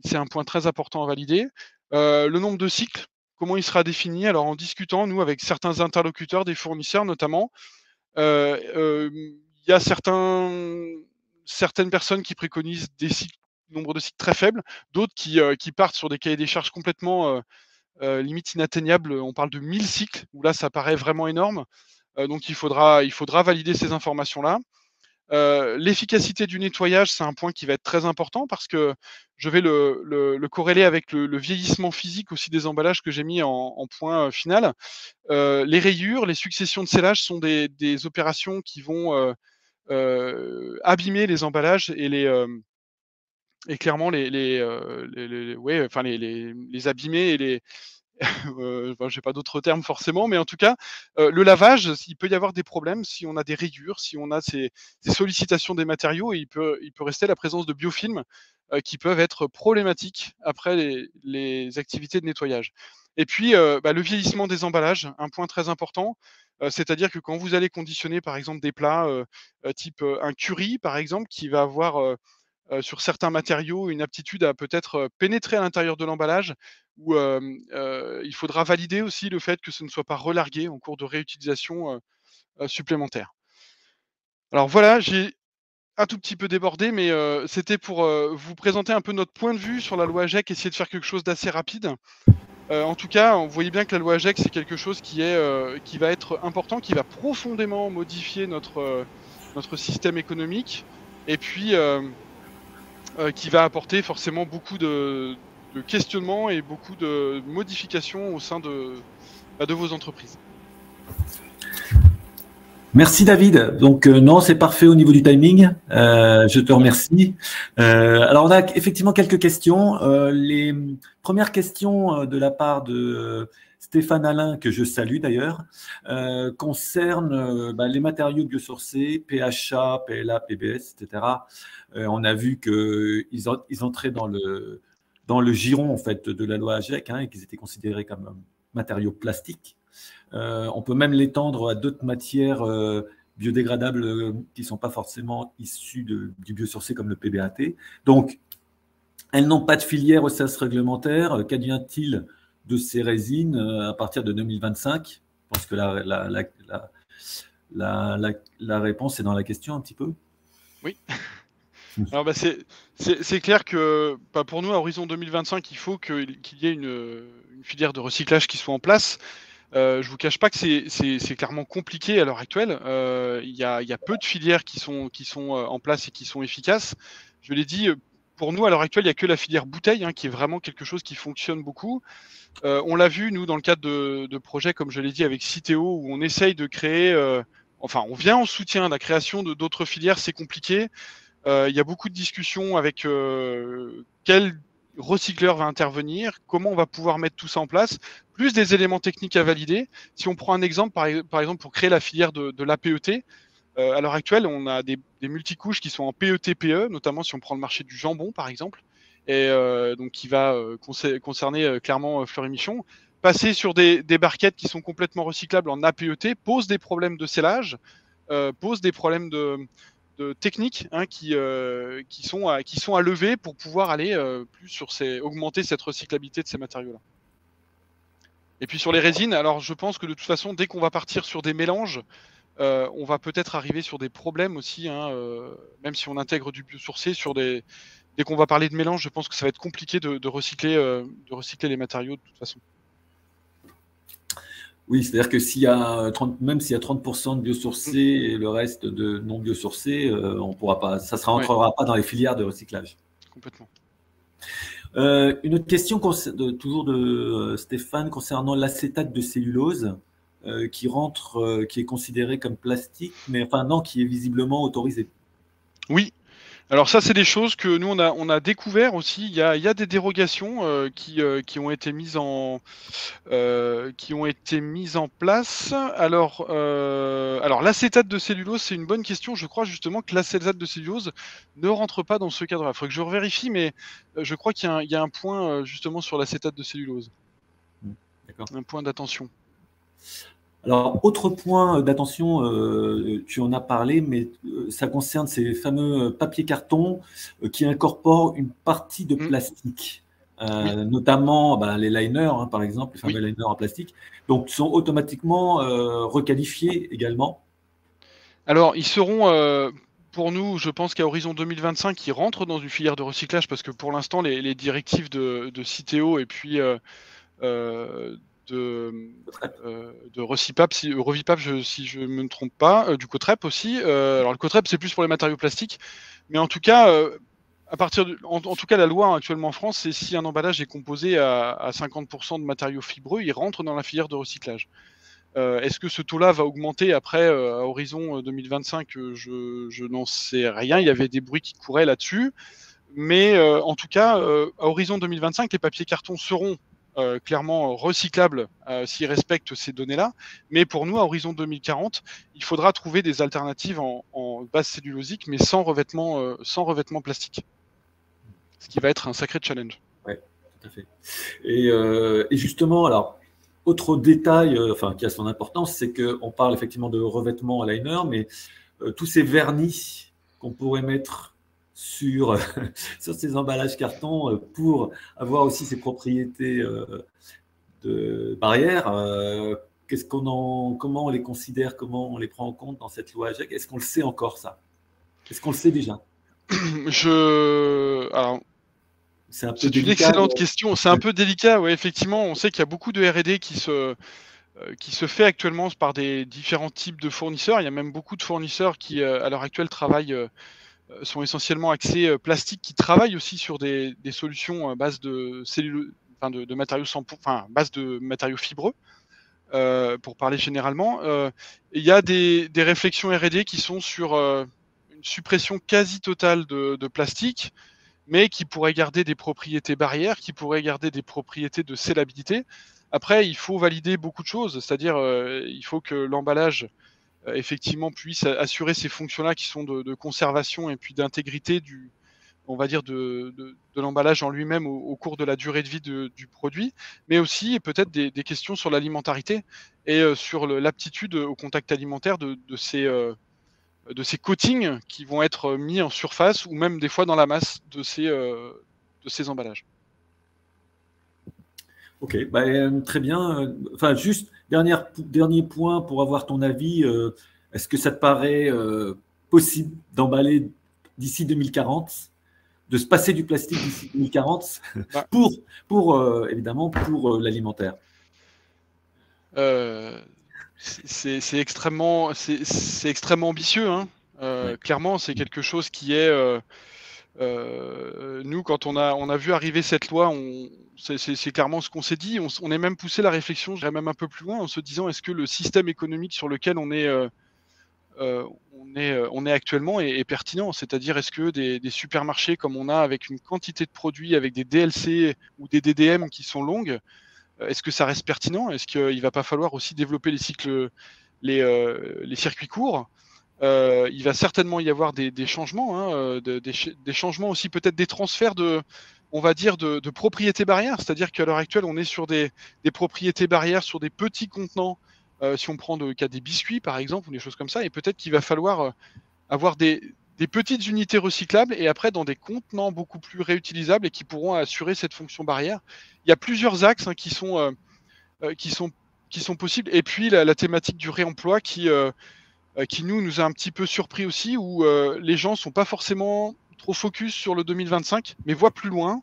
C'est un point très important à valider. Le nombre de cycles, comment il sera défini? Alors en discutant, nous, avec certains interlocuteurs, des fournisseurs notamment, il y a certaines personnes qui préconisent des nombre de cycles très faibles, d'autres qui partent sur des cahiers des charges complètement limite inatteignables. On parle de 1000 cycles, où là ça paraît vraiment énorme. Donc il faudra valider ces informations-là. L'efficacité du nettoyage, c'est un point qui va être très important parce que je vais le corréler avec le vieillissement physique aussi des emballages que j'ai mis en point final. Les rayures, les successions de scellage sont des opérations qui vont abîmer les emballages et clairement les abîmer et les j'ai pas d'autres termes forcément, mais en tout cas, le lavage, il peut y avoir des problèmes si on a des rayures, si on a ces sollicitations des matériaux, et il peut rester la présence de biofilms qui peuvent être problématiques après les activités de nettoyage. Et puis, le vieillissement des emballages, un point très important, c'est-à-dire que quand vous allez conditionner par exemple des plats type un curry par exemple, qui va avoir sur certains matériaux une aptitude à peut-être pénétrer à l'intérieur de l'emballage, où il faudra valider aussi le fait que ce ne soit pas relargué en cours de réutilisation supplémentaire. Alors voilà, j'ai un tout petit peu débordé, mais c'était pour vous présenter un peu notre point de vue sur la loi AGEC, essayer de faire quelque chose d'assez rapide. En tout cas, vous voyez bien que la loi AGEC, c'est quelque chose qui va être important, qui va profondément modifier notre notre système économique, et puis qui va apporter forcément beaucoup de questionnements et beaucoup de modifications au sein de vos entreprises. Merci David. Donc non, c'est parfait au niveau du timing. Je te remercie. Alors on a effectivement quelques questions. Les premières questions de la part de Stéphane Alain, que je salue d'ailleurs, concernent les matériaux biosourcés, PHA, PLA, PBS, etc. On a vu qu'ils entraient dans le giron en fait de la loi AGEC, et qu'ils étaient considérés comme matériaux plastiques. On peut même l'étendre à d'autres matières biodégradables qui ne sont pas forcément issues du biosourcé comme le PBAT. Donc, elles n'ont pas de filière au sas réglementaire. Qu'advient-il de ces résines à partir de 2025? Je pense que la réponse est dans la question un petit peu. Oui. Alors c'est clair que pour nous, à horizon 2025, il faut qu'il y ait une filière de recyclage qui soit en place. Je ne vous cache pas que c'est clairement compliqué à l'heure actuelle. Il y a peu de filières qui sont en place et qui sont efficaces. Je l'ai dit, pour nous, à l'heure actuelle, il n'y a que la filière bouteille, qui est vraiment quelque chose qui fonctionne beaucoup. On l'a vu, nous, dans le cadre de projets, comme je l'ai dit, avec Citeo, où on essaye de créer... on vient en soutien de la création d'autres filières, c'est compliqué. Il y a beaucoup de discussions avec quel recycleur va intervenir, comment on va pouvoir mettre tout ça en place, plus des éléments techniques à valider. Si on prend un exemple, par exemple, pour créer la filière de l'APET, à l'heure actuelle, on a des multicouches qui sont en PET-PE, notamment si on prend le marché du jambon, par exemple, et donc qui va concerner clairement Fleury-Michon. Passer sur des barquettes qui sont complètement recyclables en APET pose des problèmes de scellage, pose des problèmes de techniques qui sont à lever pour pouvoir aller plus sur augmenter cette recyclabilité de ces matériaux-là. Et puis sur les résines, alors je pense que de toute façon, dès qu'on va partir sur des mélanges, on va peut-être arriver sur des problèmes aussi, même si on intègre du biosourcé, dès qu'on va parler de mélange, je pense que ça va être compliqué de recycler les matériaux de toute façon. Oui, c'est-à-dire que même s'il y a 30% de biosourcés et le reste de non biosourcés, on pourra pas, ça ne rentrera pas dans les filières de recyclage. Complètement. Une autre question toujours de Stéphane concernant l'acétate de cellulose qui est considéré comme plastique, mais qui est visiblement autorisé. Oui. Alors ça, c'est des choses que nous, on a découvert aussi. Il y a des dérogations qui ont été mises en place. Alors l'acétate de cellulose, c'est une bonne question. Je crois justement que l'acétate de cellulose ne rentre pas dans ce cadre-là. Il faudrait que je revérifie, mais je crois qu'il y a un point justement sur l'acétate de cellulose. D'accord. Un point d'attention. Alors, autre point d'attention, tu en as parlé, mais ça concerne ces fameux papiers cartons qui incorporent une partie de plastique, notamment les liners, par exemple, les fameux liners en plastique, donc sont automatiquement requalifiés également. Alors, ils seront, pour nous, je pense qu'à horizon 2025, ils rentrent dans une filière de recyclage parce que pour l'instant, les directives de Citeo et puis de Recipap, Revipap, si je ne me trompe pas, du Cotrep aussi. Alors le Cotrep, c'est plus pour les matériaux plastiques, mais en tout cas, en tout cas, la loi actuellement en France, c'est si un emballage est composé à 50% de matériaux fibreux, il rentre dans la filière de recyclage. Est-ce que ce taux-là va augmenter après à horizon 2025? Je n'en sais rien. Il y avait des bruits qui couraient là-dessus, mais en tout cas, à horizon 2025, les papiers cartons seront clairement recyclables s'ils respectent ces données-là. Mais pour nous, à horizon 2040, il faudra trouver des alternatives en base cellulosique, mais sans revêtement plastique. Ce qui va être un sacré challenge. Oui, tout à fait. Et justement, alors, autre détail qui a son importance, c'est qu'on parle effectivement de revêtement à liner, mais tous ces vernis qu'on pourrait mettre sur ces emballages carton pour avoir aussi ces propriétés de barrière. Comment on les considère, comment on les prend en compte dans cette loi AGEC? Est-ce qu'on le sait encore, ça? Est-ce qu'on le sait déjà? C'est une excellente question. C'est un peu délicat, oui, effectivement. On sait qu'il y a beaucoup de R&D qui se qui se fait actuellement par des différents types de fournisseurs. Il y a même beaucoup de fournisseurs qui, à l'heure actuelle, sont essentiellement axés plastique, qui travaillent aussi sur des solutions à base de cellules, enfin de matériaux base de matériaux fibreux, pour parler généralement. Il y a des réflexions R&D qui sont sur une suppression quasi totale de plastique, mais qui pourrait garder des propriétés barrières, qui pourrait garder des propriétés de scellabilité. Après, il faut valider beaucoup de choses, c'est-à-dire il faut que l'emballage effectivement puisse assurer ces fonctions-là qui sont de conservation et puis d'intégrité on va dire de l'emballage en lui-même au cours de la durée de vie du produit, mais aussi peut-être des questions sur l'alimentarité et sur l'aptitude au contact alimentaire de ces coatings qui vont être mis en surface ou même des fois dans la masse de ces emballages. Ok, bah, très bien. Enfin, juste dernier point pour avoir ton avis. Est-ce que ça te paraît possible d'emballer d'ici 2040, de se passer du plastique d'ici 2040 évidemment pour l'alimentaire? C'est extrêmement ambitieux, hein. Ouais. Clairement, c'est quelque chose qui est nous, quand on a vu arriver cette loi, c'est clairement ce qu'on s'est dit. On est même poussé la réflexion, je dirais même un peu plus loin, en se disant est-ce que le système économique sur lequel on est actuellement est pertinent? C'est-à-dire, est-ce que des supermarchés comme on a avec une quantité de produits, avec des DLC ou des DDM qui sont longues, est-ce que ça reste pertinent? Est-ce qu'il va pas falloir aussi développer les circuits courts? Il va certainement y avoir des changements, hein, des changements aussi, peut-être des transferts on va dire, de propriétés barrières. C'est-à-dire qu'à l'heure actuelle, on est sur des propriétés barrières, sur des petits contenants, si on prend le cas des biscuits, par exemple, ou des choses comme ça, et peut-être qu'il va falloir avoir des petites unités recyclables et après dans des contenants beaucoup plus réutilisables et qui pourront assurer cette fonction barrière. Il y a plusieurs axes, hein, qui sont possibles. Et puis la thématique du réemploi qui nous a un petit peu surpris aussi, où les gens sont pas forcément trop focus sur le 2025, mais voient plus loin.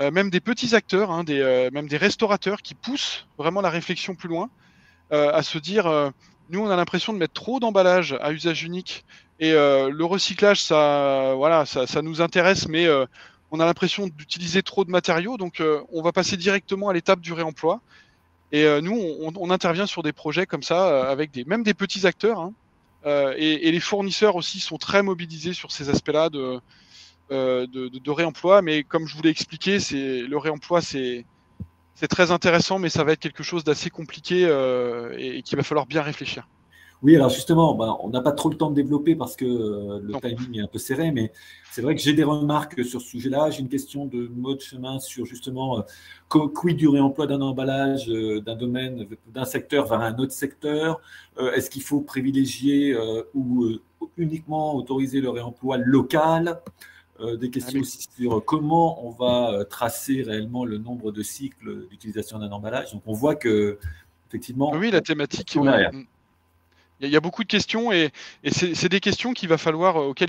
Même des petits acteurs, hein, même des restaurateurs qui poussent vraiment la réflexion plus loin, à se dire, nous on a l'impression de mettre trop d'emballage à usage unique, et le recyclage, ça nous intéresse, mais on a l'impression d'utiliser trop de matériaux, donc on va passer directement à l'étape du réemploi. Et nous, on intervient sur des projets comme ça, avec même des petits acteurs, hein, et les fournisseurs aussi sont très mobilisés sur ces aspects-là de réemploi. Mais comme je vous l'ai expliqué, le réemploi, c'est très intéressant, mais ça va être quelque chose d'assez compliqué et qu'il va falloir bien réfléchir. Oui, alors justement, on n'a pas trop le temps de développer parce que le timing est un peu serré, mais c'est vrai que j'ai des remarques sur ce sujet-là. J'ai une question de mode chemin sur justement quid du réemploi d'un emballage, d'un domaine, d'un secteur vers un autre secteur. Est-ce qu'il faut privilégier ou uniquement autoriser le réemploi local? Des questions aussi sur comment on va tracer réellement le nombre de cycles d'utilisation d'un emballage. Donc on voit que effectivement, oui, la thématique. Il y a beaucoup de questions, et c'est des questions auxquelles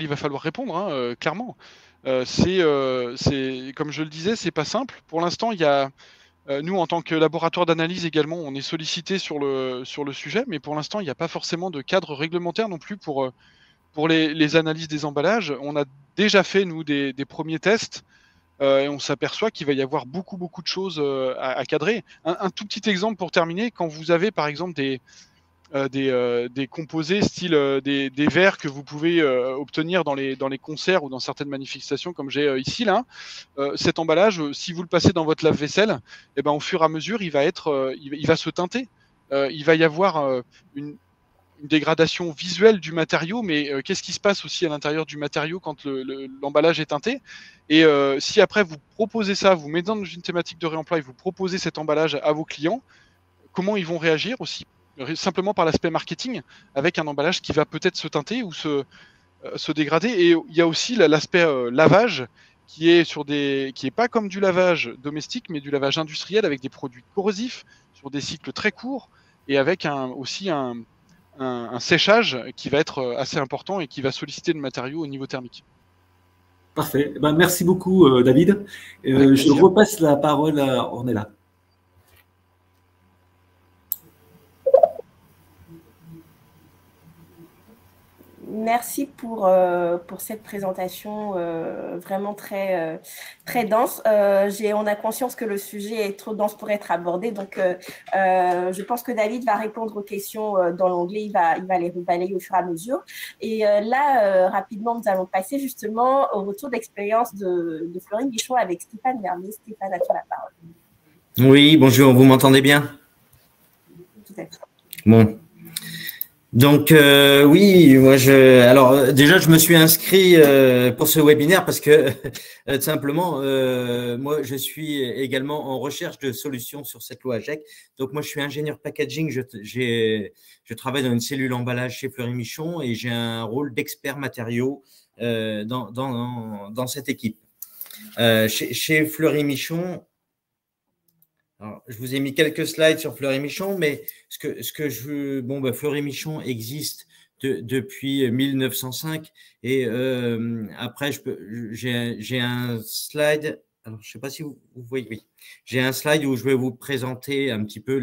il va falloir répondre, hein, clairement. Comme je le disais, c'est pas simple. Pour l'instant, nous, en tant que laboratoire d'analyse également, on est sollicité sur le sujet, mais pour l'instant, il n'y a pas forcément de cadre réglementaire non plus pour les analyses des emballages. On a déjà fait, nous, des premiers tests, et on s'aperçoit qu'il va y avoir beaucoup de choses à cadrer. Un tout petit exemple pour terminer: quand vous avez par exemple des composés style des verres que vous pouvez obtenir dans les concerts ou dans certaines manifestations comme j'ai ici là, cet emballage, si vous le passez dans votre lave-vaisselle, et ben, au fur et à mesure il va se teinter. Il va y avoir une dégradation visuelle du matériau, mais qu'est-ce qui se passe aussi à l'intérieur du matériau quand l'emballage est teinté? Et si après vous proposez ça, vous mettez dans une thématique de réemploi et vous proposez cet emballage à vos clients, comment ils vont réagir aussi, simplement par l'aspect marketing, avec un emballage qui va peut-être se teinter ou se dégrader. Et il y a aussi l'aspect lavage qui est pas comme du lavage domestique, mais du lavage industriel avec des produits corrosifs sur des cycles très courts, et avec aussi un séchage qui va être assez important et qui va solliciter le matériau au niveau thermique. Parfait. Merci beaucoup, David. Je repasse la parole à Ornella. Merci pour cette présentation vraiment très, très dense. On a conscience que le sujet est trop dense pour être abordé, donc je pense que David va répondre aux questions dans l'onglet, il va les balayer au fur et à mesure. Et là, rapidement, nous allons passer justement au retour d'expérience de Florine Bichon avec Stéphane Vernet. Stéphane, as-tu la parole? Oui, bonjour, vous m'entendez bien? Tout à fait. Bon. Donc oui, moi alors déjà je me suis inscrit pour ce webinaire parce que simplement moi je suis également en recherche de solutions sur cette loi AGEC. Donc moi je suis ingénieur packaging, je travaille dans une cellule emballage chez Fleury Michon et j'ai un rôle d'expert matériaux dans cette équipe. Chez Fleury Michon, alors, je vous ai mis quelques slides sur Fleury Michon, mais Fleury Michon existe depuis 1905 et après j'ai un slide. Alors, je ne sais pas si vous voyez. Oui, j'ai un slide où je vais vous présenter un petit peu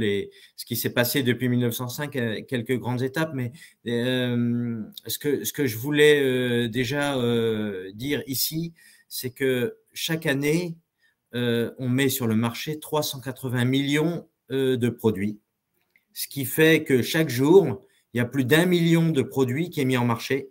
ce qui s'est passé depuis 1905, quelques grandes étapes. Mais ce que je voulais déjà dire ici, c'est que chaque année, on met sur le marché 380 millions de produits, ce qui fait que chaque jour, il y a plus d'1 million de produits qui est mis en marché.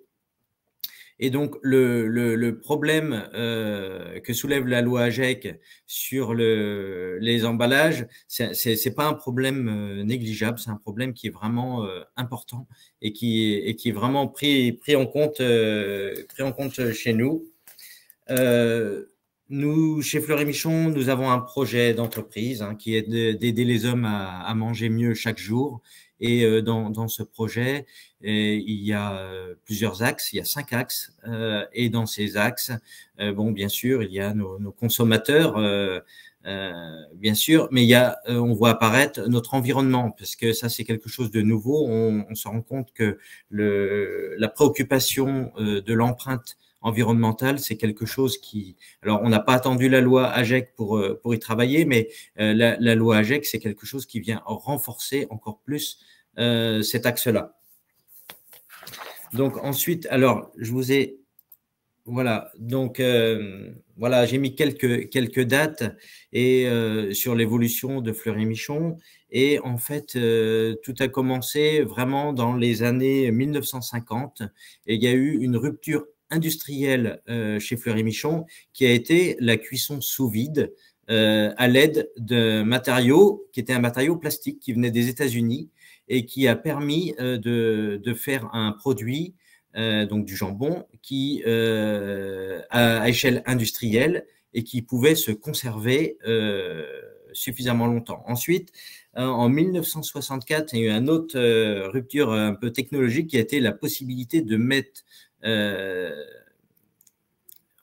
Et donc, le problème que soulève la loi AGEC sur les emballages, c'est pas un problème négligeable, c'est un problème qui est vraiment important et qui est vraiment pris en compte chez nous. Nous, chez Fleury Michon, nous avons un projet d'entreprise qui est d'aider les hommes à manger mieux chaque jour. Et dans ce projet, il y a plusieurs axes, il y a 5 axes. Et dans ces axes, bien sûr, il y a nos consommateurs, bien sûr, mais on voit apparaître notre environnement, parce que ça, c'est quelque chose de nouveau. On se rend compte que la préoccupation de l'empreinte environnementale, c'est quelque chose alors on n'a pas attendu la loi AGEC pour y travailler, mais la loi AGEC, c'est quelque chose qui vient renforcer encore plus cet axe-là. Donc ensuite, alors je vous ai, voilà, donc voilà, j'ai mis quelques dates et sur l'évolution de Fleury Michon, et en fait tout a commencé vraiment dans les années 1950 et il y a eu une rupture industrielle chez Fleury Michon qui a été la cuisson sous vide à l'aide de matériaux qui étaient un matériau plastique qui venait des États-Unis et qui a permis de faire un produit, donc du jambon, qui à échelle industrielle et qui pouvait se conserver suffisamment longtemps. Ensuite, en 1964, il y a eu une autre rupture un peu technologique qui a été la possibilité de mettre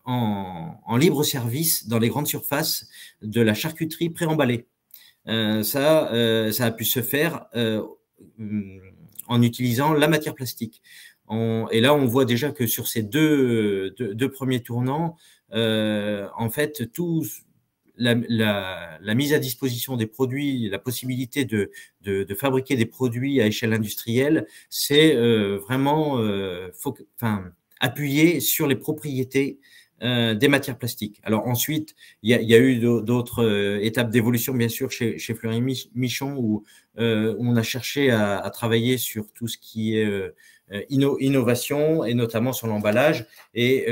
en libre service dans les grandes surfaces de la charcuterie préemballée. Ça a pu se faire en utilisant la matière plastique. Et là, on voit déjà que sur ces deux premiers tournants, en fait, la mise à disposition des produits, la possibilité de fabriquer des produits à échelle industrielle, c'est vraiment appuyé sur les propriétés des matières plastiques. Alors ensuite, il y a eu d'autres étapes d'évolution, bien sûr, chez Fleury Michon, où on a cherché à travailler sur tout ce qui est innovation, et notamment sur l'emballage, et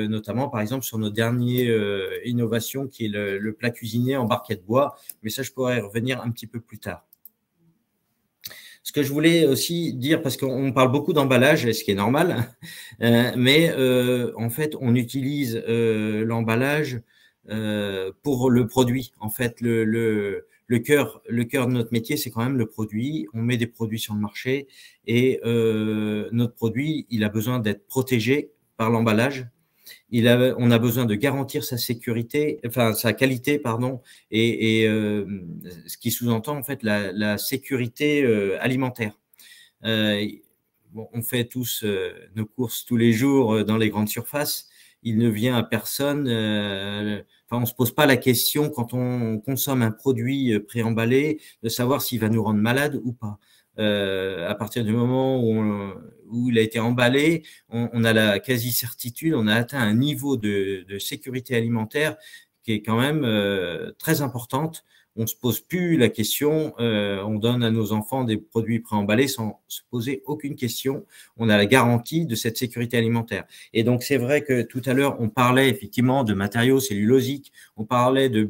notamment, par exemple, sur nos dernières innovations, qui est le plat cuisiné en barquette bois. Mais ça, je pourrais y revenir un petit peu plus tard. Ce que je voulais aussi dire, parce qu'on parle beaucoup d'emballage, ce qui est normal, mais en fait, on utilise l'emballage pour le produit. En fait, le cœur de notre métier, c'est quand même le produit. On met des produits sur le marché et notre produit, il a besoin d'être protégé par l'emballage. On a besoin de garantir sa sécurité, enfin sa qualité, pardon, et ce qui sous-entend en fait la sécurité alimentaire. On fait tous nos courses tous les jours dans les grandes surfaces. Il ne vient à personne. On se pose pas la question quand on consomme un produit préemballé de savoir s'il va nous rendre malade ou pas. à partir du moment où il a été emballé, on a la quasi-certitude, on a atteint un niveau de sécurité alimentaire qui est quand même très importante. On se pose plus la question, on donne à nos enfants des produits préemballés sans se poser aucune question. On a la garantie de cette sécurité alimentaire. Et donc, c'est vrai que tout à l'heure, on parlait effectivement de matériaux cellulosiques, on parlait de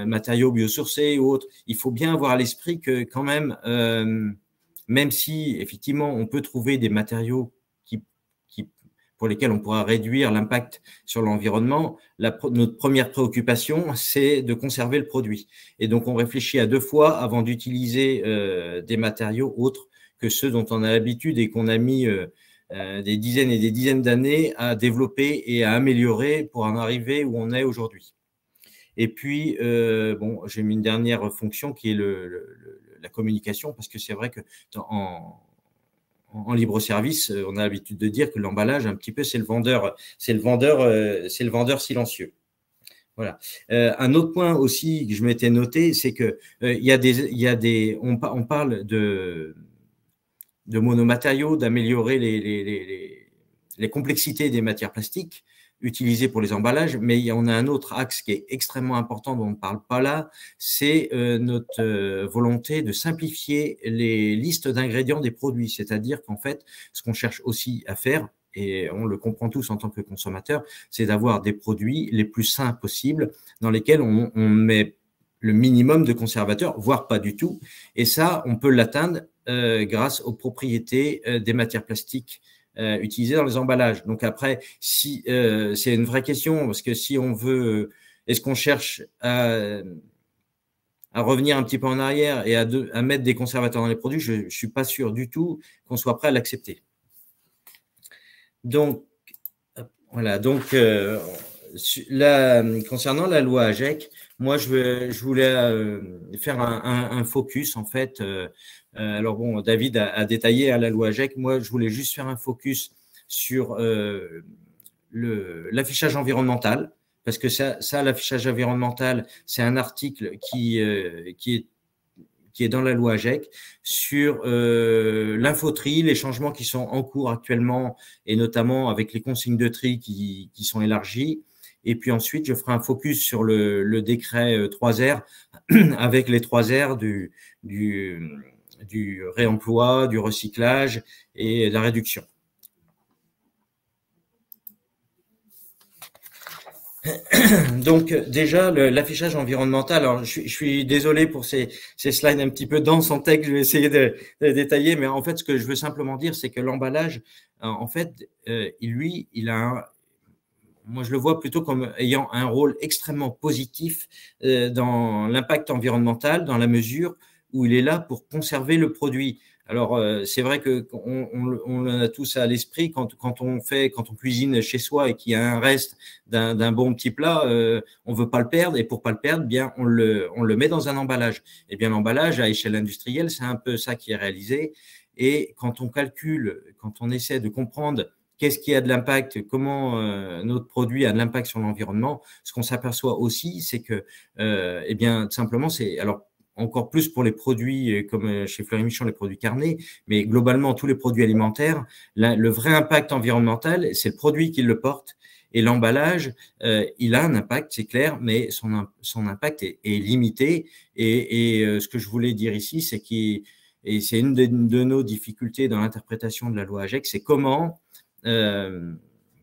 matériaux biosourcés ou autres. Il faut bien avoir à l'esprit que quand même si effectivement on peut trouver des matériaux pour lesquels on pourra réduire l'impact sur l'environnement, notre première préoccupation, c'est de conserver le produit. Et donc, on réfléchit à 2 fois avant d'utiliser des matériaux autres que ceux dont on a l'habitude et qu'on a mis des dizaines et des dizaines d'années à développer et à améliorer pour en arriver où on est aujourd'hui. Et puis, bon, j'ai mis une dernière fonction qui est la communication, parce que c'est vrai que en libre service, on a l'habitude de dire que l'emballage, un petit peu, c'est le vendeur silencieux. Voilà. Un autre point aussi que je m'étais noté, c'est que on parle de monomatériaux, d'améliorer les complexités des matières plastiques utilisées pour les emballages, mais on a un autre axe qui est extrêmement important dont on ne parle pas là, c'est notre volonté de simplifier les listes d'ingrédients des produits. C'est-à-dire qu'en fait, ce qu'on cherche aussi à faire, et on le comprend tous en tant que consommateurs, c'est d'avoir des produits les plus sains possibles dans lesquels on met le minimum de conservateurs, voire pas du tout. Et ça, on peut l'atteindre grâce aux propriétés des matières plastiques utilisées dans les emballages. Donc après, si c'est une vraie question, parce que si on veut, est-ce qu'on cherche à revenir un petit peu en arrière et à mettre des conservateurs dans les produits, je ne suis pas sûr du tout qu'on soit prêt à l'accepter. Donc, voilà. Donc, concernant la loi AGEC, moi, je voulais faire un focus, en fait. Alors bon, David a détaillé la loi AGEC. Moi, je voulais juste faire un focus sur l'affichage environnemental, parce que ça l'affichage environnemental, c'est un article qui est dans la loi AGEC, sur l'infotri, les changements qui sont en cours actuellement, et notamment avec les consignes de tri qui sont élargies. Et puis ensuite, je ferai un focus sur le décret 3R, avec les 3R du réemploi, du recyclage et de la réduction. Donc déjà, l'affichage environnemental, alors je suis désolé pour ces slides un petit peu denses en texte, je vais essayer de détailler, mais en fait, ce que je veux simplement dire, c'est que l'emballage, en fait, moi je le vois plutôt comme ayant un rôle extrêmement positif dans l'impact environnemental, dans la mesure où il est là pour conserver le produit. Alors, c'est vrai qu'on a tous à l'esprit quand on cuisine chez soi et qu'il y a un reste d'un bon petit plat, on veut pas le perdre, et pour pas le perdre, bien on le met dans un emballage. Et bien l'emballage à échelle industrielle, c'est un peu ça qui est réalisé. Et quand on calcule, quand on essaie de comprendre qu'est-ce qui a de l'impact, comment notre produit a de l'impact sur l'environnement, ce qu'on s'aperçoit aussi, c'est que, eh bien, simplement, alors encore plus pour les produits comme chez Fleury Michon, les produits carnés, mais globalement tous les produits alimentaires, le vrai impact environnemental, c'est le produit qui le porte, et l'emballage, il a un impact, c'est clair, mais son impact est limité. Et ce que je voulais dire ici, c'est et c'est une de nos difficultés dans l'interprétation de la loi AGEC, c'est comment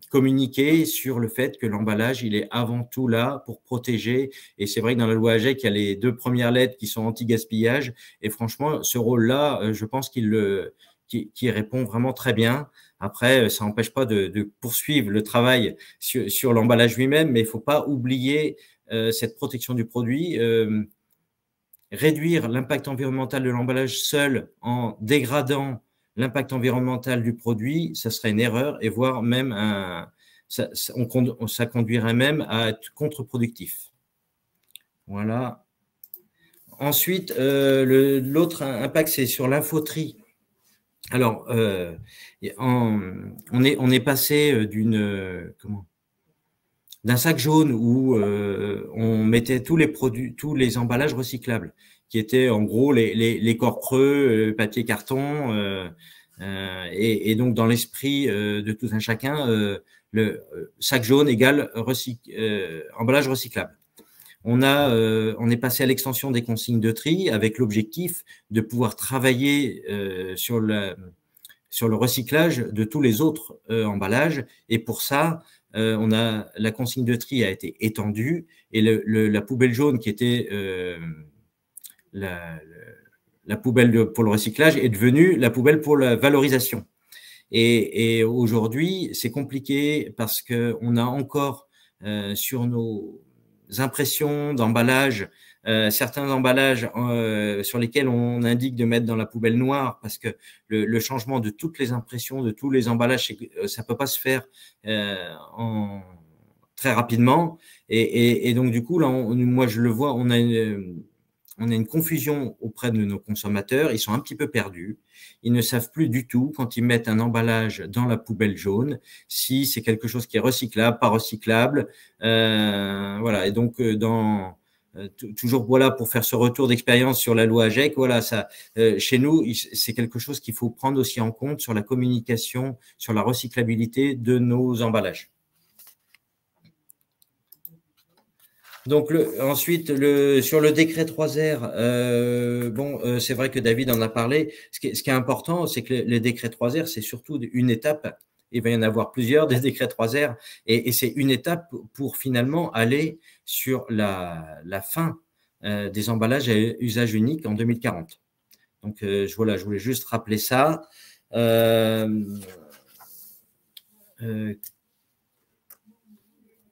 communiquer sur le fait que l'emballage, il est avant tout là pour protéger. Et c'est vrai que dans la loi AGEC, il y a les 2 premières lettres qui sont anti-gaspillage. Et franchement, ce rôle-là, je pense qu'il répond vraiment très bien. Après, ça n'empêche pas de poursuivre le travail sur l'emballage lui-même, mais il ne faut pas oublier cette protection du produit. Réduire l'impact environnemental de l'emballage seul en dégradant l'impact environnemental du produit, ça serait une erreur, et voire même ça conduirait même à être contre-productif. Voilà. Ensuite, l'autre impact, c'est sur l'infotri. Alors, on est passé d'un sac jaune où on mettait tous les emballages recyclables. qui étaient en gros les corps creux, papier carton, et donc dans l'esprit de tout un chacun, le sac jaune égale emballage recyclable. On est passé à l'extension des consignes de tri avec l'objectif de pouvoir travailler sur le recyclage de tous les autres emballages. Et pour ça, la consigne de tri a été étendue et la poubelle jaune qui était la poubelle pour le recyclage est devenue la poubelle pour la valorisation. Et aujourd'hui, c'est compliqué parce qu'on a encore sur nos impressions d'emballage, certains emballages sur lesquels on indique de mettre dans la poubelle noire parce que le changement de toutes les impressions, de tous les emballages, ça peut pas se faire très rapidement. Et donc, du coup, là, moi, je le vois, on a une confusion auprès de nos consommateurs. Ils sont un petit peu perdus. Ils ne savent plus du tout, quand ils mettent un emballage dans la poubelle jaune, si c'est quelque chose qui est recyclable, pas recyclable. Voilà. Et donc, toujours voilà, pour faire ce retour d'expérience sur la loi AGEC, voilà, ça, chez nous, c'est quelque chose qu'il faut prendre aussi en compte sur la communication, sur la recyclabilité de nos emballages. Donc ensuite, sur le décret 3R, c'est vrai que David en a parlé. Ce qui est important, c'est que les décrets 3R, c'est surtout une étape. Il va y en avoir plusieurs des décrets 3R, et c'est une étape pour finalement aller sur la fin des emballages à usage unique en 2040. Donc voilà, je voulais juste rappeler ça.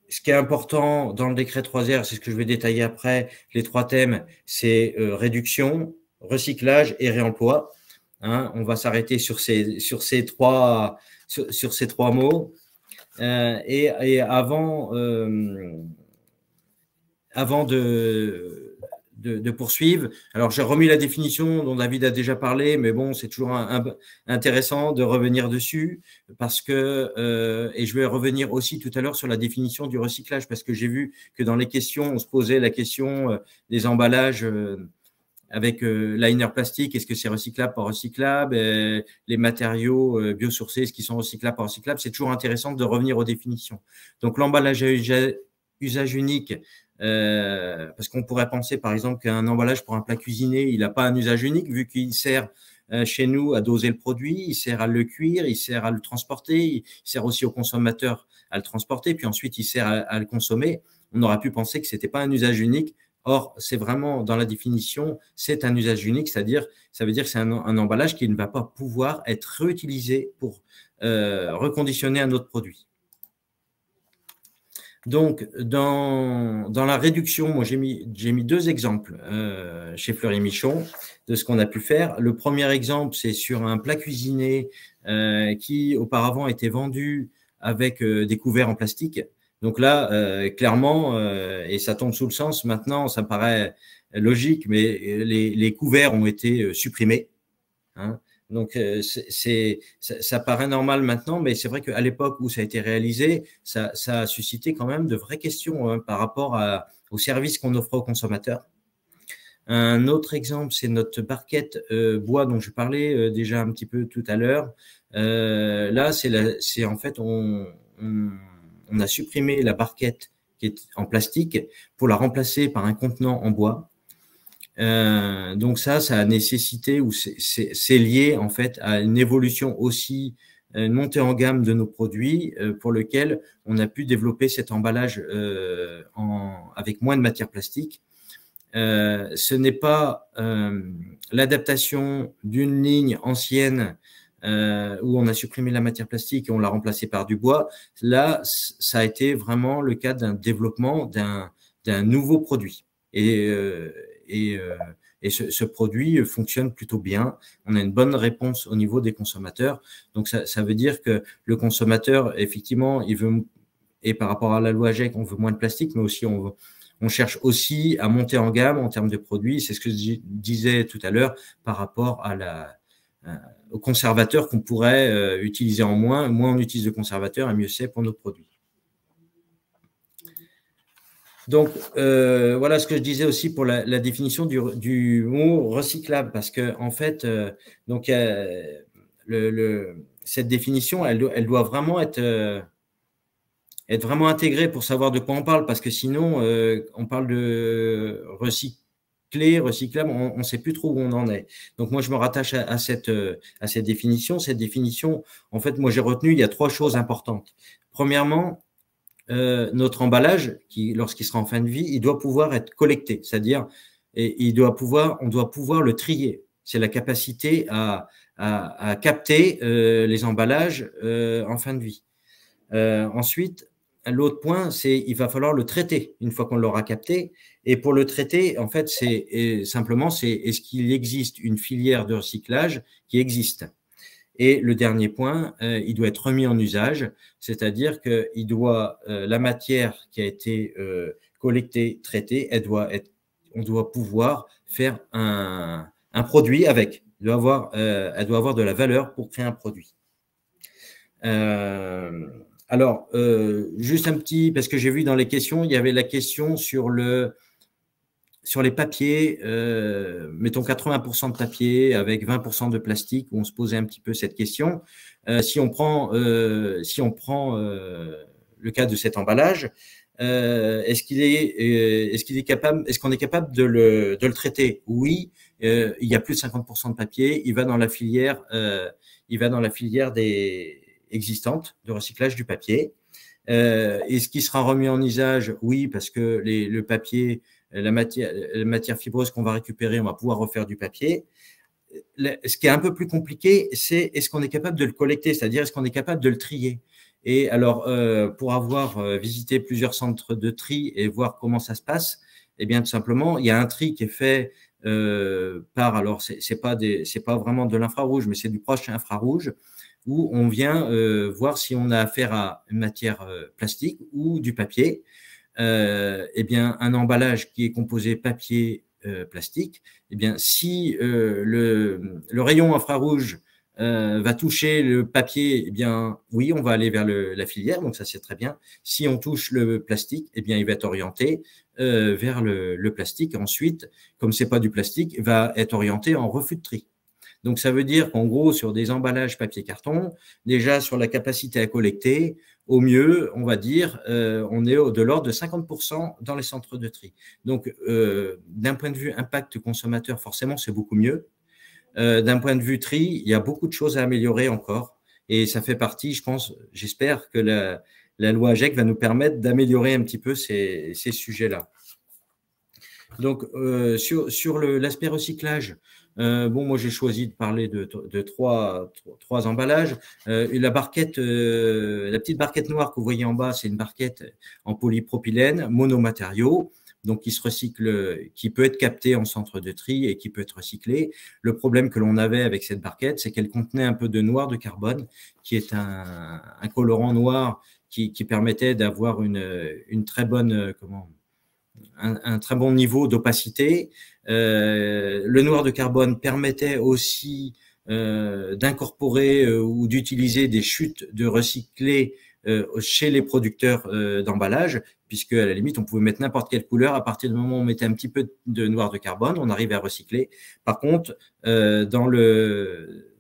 Ce qui est important dans le décret 3R, c'est ce que je vais détailler après, les 3 thèmes, c'est réduction, recyclage et réemploi. Hein, on va s'arrêter sur ces 3 mots. Et avant de poursuivre, alors j'ai remis la définition dont David a déjà parlé, mais bon, c'est toujours intéressant de revenir dessus parce que, et je vais revenir aussi tout à l'heure sur la définition du recyclage parce que j'ai vu que dans les questions, on se posait la question des emballages avec liner plastique, est-ce que c'est recyclable, pas recyclable, les matériaux biosourcés, est-ce qu'ils sont recyclables, pas recyclables, c'est toujours intéressant de revenir aux définitions. Donc l'emballage à usage unique, parce qu'on pourrait penser par exemple qu'un emballage pour un plat cuisiné, il n'a pas un usage unique vu qu'il sert chez nous à doser le produit, il sert à le cuire, il sert à le transporter, il sert aussi au consommateur à le transporter, puis ensuite il sert à le consommer. On aurait pu penser que c'était pas un usage unique. Or, c'est vraiment dans la définition, c'est un usage unique, c'est-à-dire, ça veut dire que c'est un emballage qui ne va pas pouvoir être réutilisé pour reconditionner un autre produit. Donc, dans la réduction, moi, j'ai mis 2 exemples chez Fleury Michon de ce qu'on a pu faire. Le premier exemple, c'est sur un plat cuisiné qui, auparavant, était vendu avec des couverts en plastique. Donc là, clairement, et ça tombe sous le sens, maintenant, ça paraît logique, mais les couverts ont été supprimés. Hein. Donc, ça paraît normal maintenant, mais c'est vrai qu'à l'époque où ça a été réalisé, ça a suscité quand même de vraies questions par rapport au service qu'on offre aux consommateurs. Un autre exemple, c'est notre barquette bois dont je parlais déjà un petit peu tout à l'heure. Là, c'est en fait, on a supprimé la barquette qui est en plastique pour la remplacer par un contenant en bois. Donc ça a nécessité ou c'est lié en fait à une évolution aussi, une montée en gamme de nos produits pour lequel on a pu développer cet emballage avec moins de matière plastique. Ce n'est pas l'adaptation d'une ligne ancienne où on a supprimé la matière plastique et on l'a remplacée par du bois. Là, ça a été vraiment le cas d'un développement d'un nouveau produit. Et ce produit fonctionne plutôt bien. On a une bonne réponse au niveau des consommateurs. Donc, ça veut dire que le consommateur, effectivement, il veut, et par rapport à la loi AGEC, on veut moins de plastique, mais aussi on cherche aussi à monter en gamme en termes de produits. C'est ce que je disais tout à l'heure par rapport aux conservateurs qu'on pourrait utiliser en moins. Moins on utilise de conservateurs, et mieux c'est pour nos produits. Donc, voilà ce que je disais aussi pour la définition du mot recyclable, parce que en fait, donc cette définition, elle doit vraiment être vraiment intégrée pour savoir de quoi on parle, parce que sinon, on parle de recyclable, on ne sait plus trop où on en est. Donc, moi, je me rattache à cette définition. Cette définition, en fait, moi, j'ai retenu, il y a 3 choses importantes. Premièrement, notre emballage, lorsqu'il sera en fin de vie, il doit pouvoir être collecté, c'est-à-dire on doit pouvoir le trier. C'est la capacité à capter les emballages en fin de vie. Ensuite, l'autre point, c'est il va falloir le traiter une fois qu'on l'aura capté. Et pour le traiter, en fait, c'est est-ce qu'il existe une filière de recyclage qui existe? Et le dernier point, il doit être remis en usage, c'est-à-dire que la matière qui a été collectée, traitée, on doit pouvoir faire un produit avec. Elle doit avoir de la valeur pour créer un produit. Alors, juste parce que j'ai vu dans les questions, il y avait la question sur les papiers, mettons 80% de papier avec 20% de plastique, où on se posait un petit peu cette question. Si on prend le cas de cet emballage, est-ce qu'on est capable de le traiter? Oui, il y a plus de 50% de papier, il va dans la filière existante de recyclage du papier. Est-ce qu'il sera remis en usage? Oui, parce que le papier, la matière fibreuse qu'on va récupérer, on va pouvoir refaire du papier. Ce qui est un peu plus compliqué, c'est est-ce qu'on est capable de le collecter, c'est-à-dire est-ce qu'on est capable de le trier? Et alors, pour avoir visité plusieurs centres de tri et voir comment ça se passe, eh bien, tout simplement, il y a un tri qui est fait alors c'est pas vraiment de l'infrarouge, mais c'est du proche infrarouge, où on vient voir si on a affaire à une matière plastique ou du papier. Eh bien, un emballage qui est composé papier plastique, eh bien, si le rayon infrarouge va toucher le papier, eh bien, oui, on va aller vers la filière, donc ça c'est très bien. Si on touche le plastique, eh bien, il va être orienté vers le plastique. Ensuite, comme c'est pas du plastique, il va être orienté en refus de tri. Donc, ça veut dire qu'en gros, sur des emballages papier-carton, déjà sur la capacité à collecter, au mieux, on va dire, on est de l'ordre de 50% dans les centres de tri. Donc, d'un point de vue impact consommateur, forcément, c'est beaucoup mieux. D'un point de vue tri, il y a beaucoup de choses à améliorer encore. Et ça fait partie, je pense, j'espère que la loi AGEC va nous permettre d'améliorer un petit peu ces sujets-là. Donc, sur l'aspect recyclage, moi j'ai choisi de parler de trois emballages. La petite barquette noire que vous voyez en bas, c'est une barquette en polypropylène monomatériau, donc qui se recycle, qui peut être captée en centre de tri et qui peut être recyclée. Le problème que l'on avait avec cette barquette, c'est qu'elle contenait un peu de noir de carbone, qui est un colorant noir qui permettait d'avoir une très bonne un très bon niveau d'opacité. Le noir de carbone permettait aussi d'incorporer ou d'utiliser des chutes de recyclés chez les producteurs d'emballage, puisque à la limite, on pouvait mettre n'importe quelle couleur. À partir du moment où on mettait un petit peu de noir de carbone, on arrivait à recycler. Par contre, dans le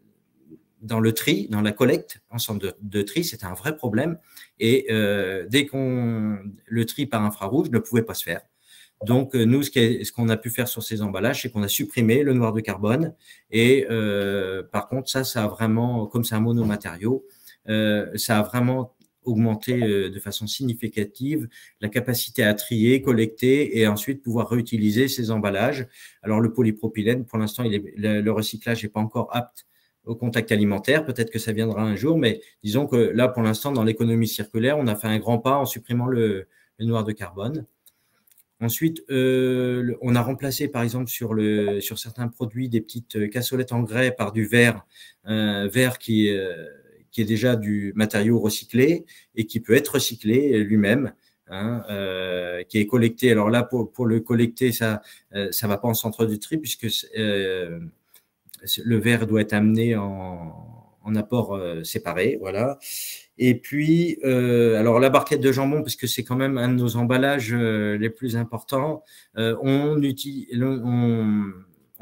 tri, dans la collecte, en centre de tri, c'était un vrai problème. Et dès le tri par infrarouge ne pouvait pas se faire. Donc, nous, ce qu'on a pu faire sur ces emballages, c'est qu'on a supprimé le noir de carbone. Et par contre, ça a vraiment, comme c'est un monomatériau, ça a vraiment augmenté de façon significative la capacité à trier, collecter et ensuite pouvoir réutiliser ces emballages. Alors, le polypropylène, pour l'instant, le recyclage n'est pas encore apte au contact alimentaire. Peut-être que ça viendra un jour, mais disons que là, pour l'instant, dans l'économie circulaire, on a fait un grand pas en supprimant le noir de carbone. Ensuite, on a remplacé, par exemple, sur certains produits, des petites cassolettes en grès par du verre, verre qui est déjà du matériau recyclé et qui peut être recyclé lui-même, qui est collecté. Alors là, pour le collecter, ça va pas en centre de tri puisque le verre doit être amené en apport séparé, voilà. Et puis, alors la barquette de jambon, parce que c'est quand même un de nos emballages les plus importants, on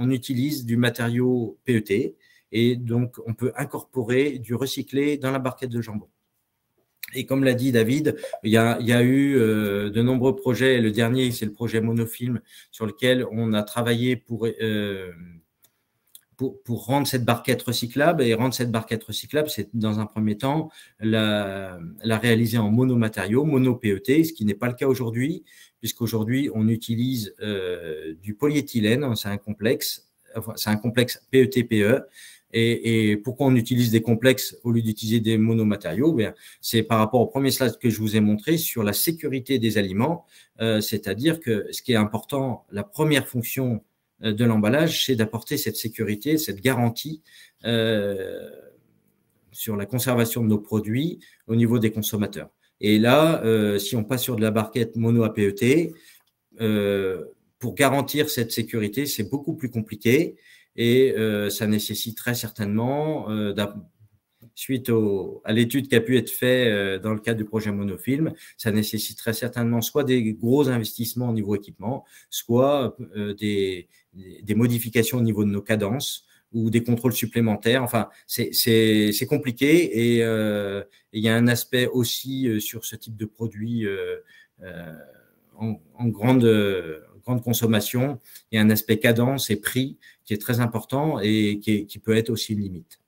utilise du matériau PET et donc on peut incorporer du recyclé dans la barquette de jambon. Et comme l'a dit David, il y a eu de nombreux projets. Le dernier, c'est le projet Monofilm sur lequel on a travaillé pour rendre cette barquette recyclable. Et rendre cette barquette recyclable, c'est dans un premier temps la réaliser en monomatériaux, mono-PET, ce qui n'est pas le cas aujourd'hui, puisqu'aujourd'hui, on utilise du polyéthylène. C'est un complexe PET-PE. Et pourquoi on utilise des complexes au lieu d'utiliser des monomatériaux? C'est par rapport au premier slide que je vous ai montré sur la sécurité des aliments, c'est-à-dire que ce qui est important, la première fonction de l'emballage, c'est d'apporter cette sécurité, cette garantie sur la conservation de nos produits au niveau des consommateurs. Et là, si on passe sur de la barquette mono à PET, pour garantir cette sécurité, c'est beaucoup plus compliqué. Et ça nécessite très certainement, suite à l'étude qui a pu être faite dans le cadre du projet Monofilm, ça nécessite très certainement soit des gros investissements au niveau équipement, soit des modifications au niveau de nos cadences ou des contrôles supplémentaires. Enfin, c'est compliqué et il y a un aspect aussi sur ce type de produit en grande consommation. Il y a un aspect cadence et prix qui est très important et qui peut être aussi une limite.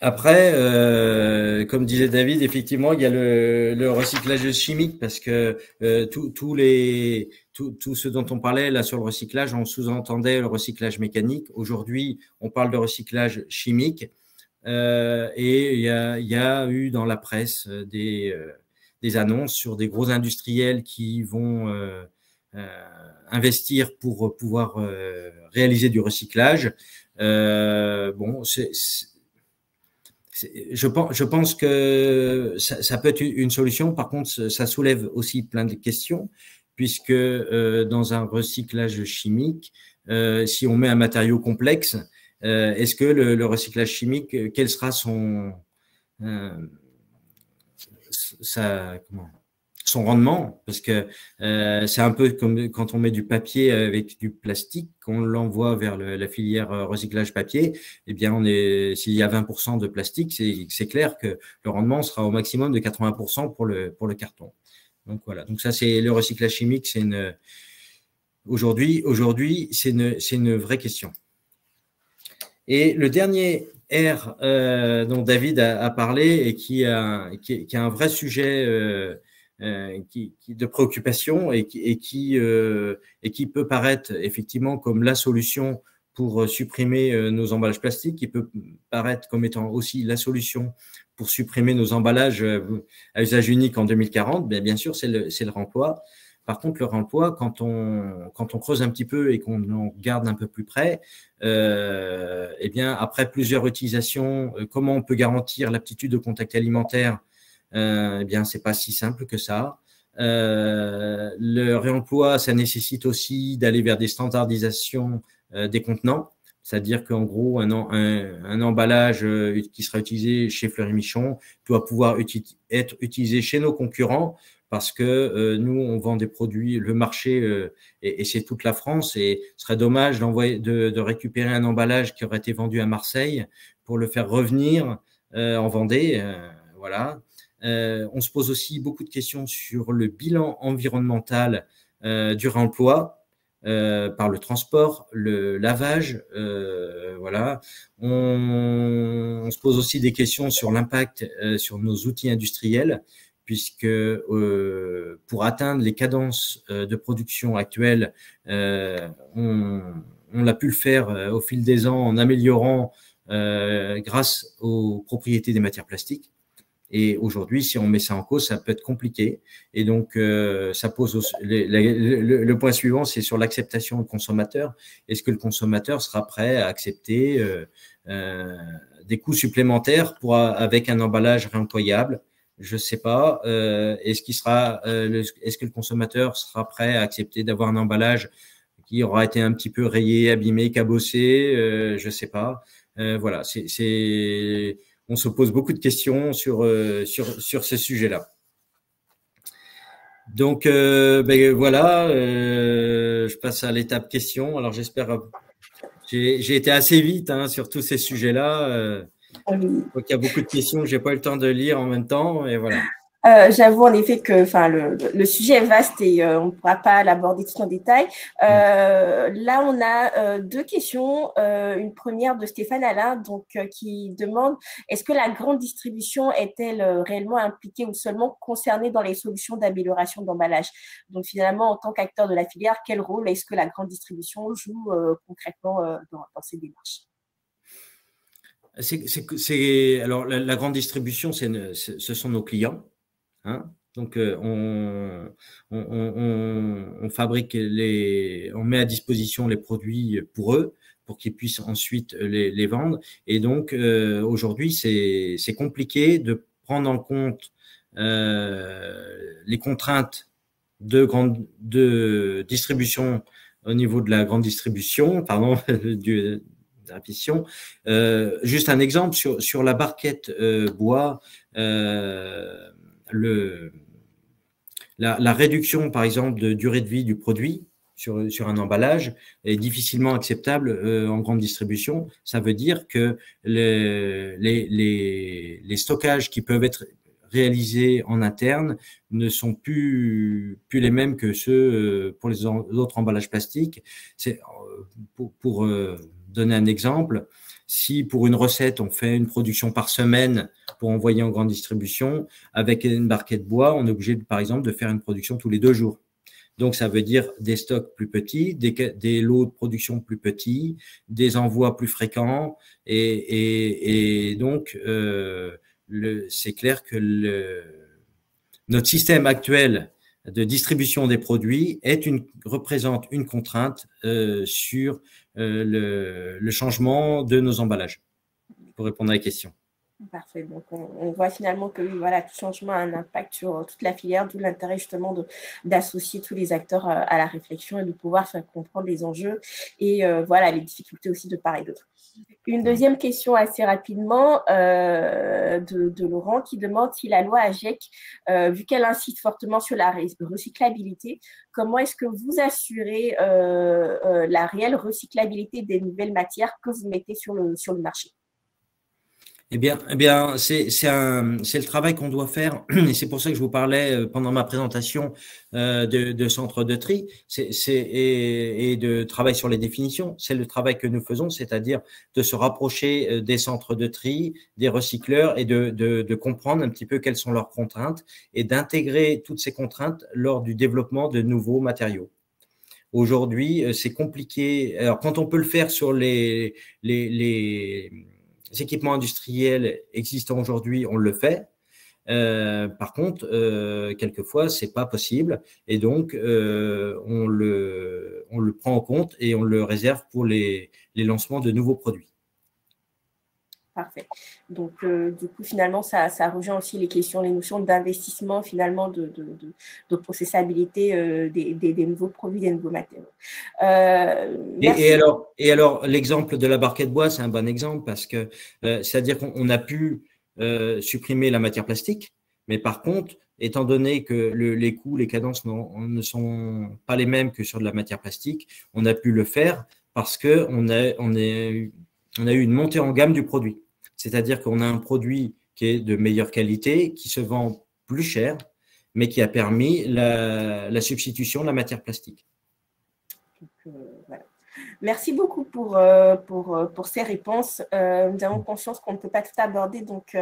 Après, comme disait David, effectivement, il y a le recyclage chimique parce que tout ce dont on parlait là sur le recyclage, on sous-entendait le recyclage mécanique. Aujourd'hui, on parle de recyclage chimique et il y a eu dans la presse des annonces sur des gros industriels qui vont investir pour pouvoir réaliser du recyclage. Bon, je pense que ça peut être une solution. Par contre, ça soulève aussi plein de questions, puisque dans un recyclage chimique, si on met un matériau complexe, est-ce que le recyclage chimique, quel sera son rendement, parce que c'est un peu comme quand on met du papier avec du plastique, qu'on l'envoie vers la filière recyclage papier, eh bien s'il y a 20% de plastique, c'est clair que le rendement sera au maximum de 80% pour le carton. Donc voilà, donc ça c'est le recyclage chimique, c'est aujourd'hui c'est une vraie question. Et le dernier R dont David a parlé et qui a un vrai sujet de préoccupation et qui peut paraître effectivement comme la solution pour supprimer nos emballages plastiques, qui peut paraître comme étant aussi la solution pour supprimer nos emballages à usage unique en 2040, bien sûr, c'est le réemploi. Par contre, le réemploi, quand on creuse un petit peu et qu'on en regarde un peu plus près, eh bien, après plusieurs utilisations, comment on peut garantir l'aptitude au contact alimentaire? Eh bien, c'est pas si simple que ça. Le réemploi, ça nécessite aussi d'aller vers des standardisations des contenants, c'est-à-dire qu'en gros, un emballage qui sera utilisé chez Fleury Michon doit pouvoir être utilisé chez nos concurrents, parce que nous, on vend des produits, le marché, et c'est toute la France, et ce serait dommage de récupérer un emballage qui aurait été vendu à Marseille pour le faire revenir en Vendée, voilà. On se pose aussi beaucoup de questions sur le bilan environnemental du réemploi par le transport, le lavage, voilà. On se pose aussi des questions sur l'impact sur nos outils industriels, puisque pour atteindre les cadences de production actuelles, on l'a pu le faire au fil des ans en améliorant grâce aux propriétés des matières plastiques. Et aujourd'hui, si on met ça en cause, ça peut être compliqué. Et donc, ça pose le point suivant, c'est sur l'acceptation du consommateur. Est-ce que le consommateur sera prêt à accepter des coûts supplémentaires avec un emballage réemployable? Je sais pas. Est-ce que le consommateur sera prêt à accepter d'avoir un emballage qui aura été un petit peu rayé, abîmé, cabossé? Je sais pas. Voilà. on se pose beaucoup de questions sur ce sujet-là. Donc, voilà, je passe à l'étape question. Alors, j'espère, j'ai été assez vite sur tous ces sujets-là. Donc, il y a beaucoup de questions que je n'ai pas eu le temps de lire en même temps. Et voilà. J'avoue en effet que le sujet est vaste et on ne pourra pas l'aborder tout en détail. Là, on a deux questions. Une première de Stéphane Alain donc, qui demande est-ce que la grande distribution est-elle réellement impliquée ou seulement concernée dans les solutions d'amélioration d'emballage? Donc finalement, en tant qu'acteur de la filière, quel rôle est-ce que la grande distribution joue concrètement dans ces démarches? Alors, la grande distribution, ce sont nos clients. Donc, on fabrique on met à disposition les produits pour eux, pour qu'ils puissent ensuite les vendre. Et donc, aujourd'hui, c'est compliqué de prendre en compte les contraintes de distribution au niveau de la grande distribution, pardon, de la répétition. Juste un exemple sur la barquette bois. La réduction, par exemple, de durée de vie du produit sur un emballage est difficilement acceptable en grande distribution. Ça veut dire que les stockages qui peuvent être réalisés en interne ne sont plus les mêmes que ceux pour les autres emballages plastiques. C'est pour donner un exemple. Si pour une recette, on fait une production par semaine pour envoyer en grande distribution, avec une barquette bois, on est obligé, par exemple, de faire une production tous les 2 jours. Donc, ça veut dire des stocks plus petits, des lots de production plus petits, des envois plus fréquents. Et donc, c'est clair que notre système actuel de distribution des produits représente une contrainte sur le changement de nos emballages, pour répondre à la question. Parfait. Donc, on voit finalement que voilà, tout changement a un impact sur toute la filière, d'où l'intérêt justement d'associer tous les acteurs à la réflexion et de pouvoir faire comprendre les enjeux et voilà, les difficultés aussi de part et d'autre. Une deuxième question assez rapidement de Laurent qui demande si la loi AGEC, vu qu'elle incite fortement sur la recyclabilité, comment est-ce que vous assurez la réelle recyclabilité des nouvelles matières que vous mettez sur le marché? Eh bien, c'est le travail qu'on doit faire, et c'est pour ça que je vous parlais pendant ma présentation de centre de tri, et de travail sur les définitions. C'est le travail que nous faisons, c'est-à-dire de se rapprocher des centres de tri, des recycleurs, et de comprendre un petit peu quelles sont leurs contraintes et d'intégrer toutes ces contraintes lors du développement de nouveaux matériaux. Aujourd'hui, c'est compliqué. Alors, quand on peut le faire sur les équipements industriels existants aujourd'hui, on le fait. Par contre, quelquefois, c'est pas possible, et donc on le prend en compte et on le réserve pour les lancements de nouveaux produits. Parfait. Donc, du coup, finalement, ça rejoint aussi les questions, les notions d'investissement, finalement, de processabilité des nouveaux produits, des nouveaux matériaux. Et alors, l'exemple de la barquette bois, c'est un bon exemple parce que c'est-à-dire qu'on a pu supprimer la matière plastique, mais par contre, étant donné que les coûts, les cadences ne sont pas les mêmes que sur de la matière plastique, on a pu le faire parce qu'on a eu une montée en gamme du produit. C'est-à-dire qu'on a un produit qui est de meilleure qualité, qui se vend plus cher, mais qui a permis la substitution de la matière plastique. Donc, voilà. Merci beaucoup pour ces réponses. Nous avons conscience qu'on ne peut pas tout aborder, donc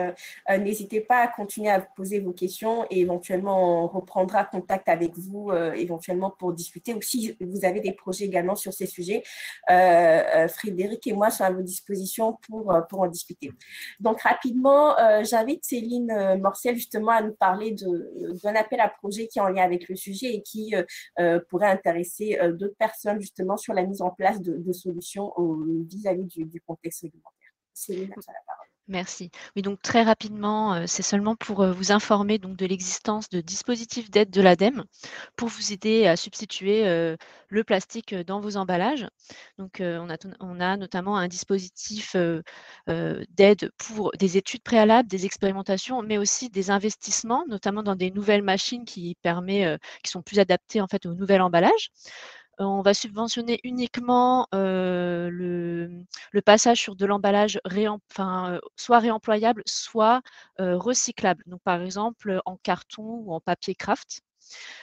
n'hésitez pas à continuer à poser vos questions et éventuellement on reprendra contact avec vous éventuellement pour discuter, ou si vous avez des projets également sur ces sujets. Frédéric et moi sommes à vos dispositions pour en discuter. Donc rapidement, j'invite Céline Morciel justement à nous parler d'un appel à projet qui est en lien avec le sujet et qui pourrait intéresser d'autres personnes justement sur la mise en place de solutions vis-à-vis du contexte réglementaire. Céline, tu as la parole. Merci. Oui, donc très rapidement, c'est seulement pour vous informer donc de l'existence de dispositifs d'aide de l'ADEME pour vous aider à substituer le plastique dans vos emballages. Donc, on a notamment un dispositif d'aide pour des études préalables, des expérimentations, mais aussi des investissements, notamment dans des nouvelles machines qui sont plus adaptées en fait au nouvel emballage. On va subventionner uniquement le passage sur de l'emballage soit réemployable, soit recyclable. Donc, par exemple, en carton ou en papier craft.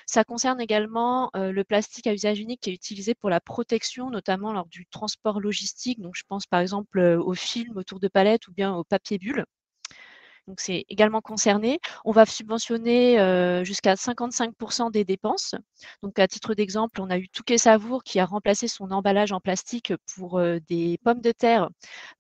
Ça concerne également le plastique à usage unique qui est utilisé pour la protection, notamment lors du transport logistique. Donc, je pense par exemple aux films autour de palettes ou bien au papier bulle. Donc, c'est également concerné. On va subventionner jusqu'à 55% des dépenses. Donc, à titre d'exemple, on a eu Touquet Savour qui a remplacé son emballage en plastique pour des pommes de terre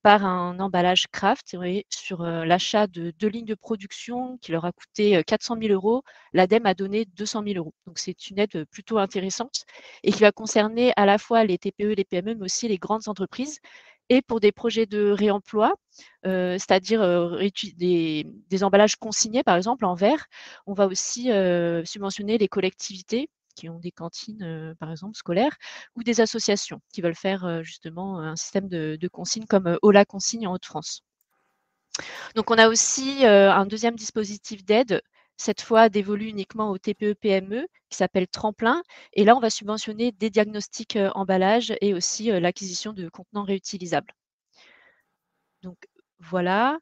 par un emballage craft. Sur l'achat de 2 lignes de production qui leur a coûté 400 000 €, l'ADEME a donné 200 000 €. Donc, c'est une aide plutôt intéressante et qui va concerner à la fois les TPE, les PME, mais aussi les grandes entreprises. Et pour des projets de réemploi, c'est-à-dire des emballages consignés, par exemple, en verre, on va aussi subventionner les collectivités qui ont des cantines, par exemple, scolaires, ou des associations qui veulent faire justement un système de consigne comme Ola Consigne en Hauts-de-France. Donc, on a aussi un deuxième dispositif d'aide, cette fois dévolu uniquement aux TPE-PME, qui s'appelle Tremplin. Et là, on va subventionner des diagnostics emballages et aussi l'acquisition de contenants réutilisables. Donc, voilà.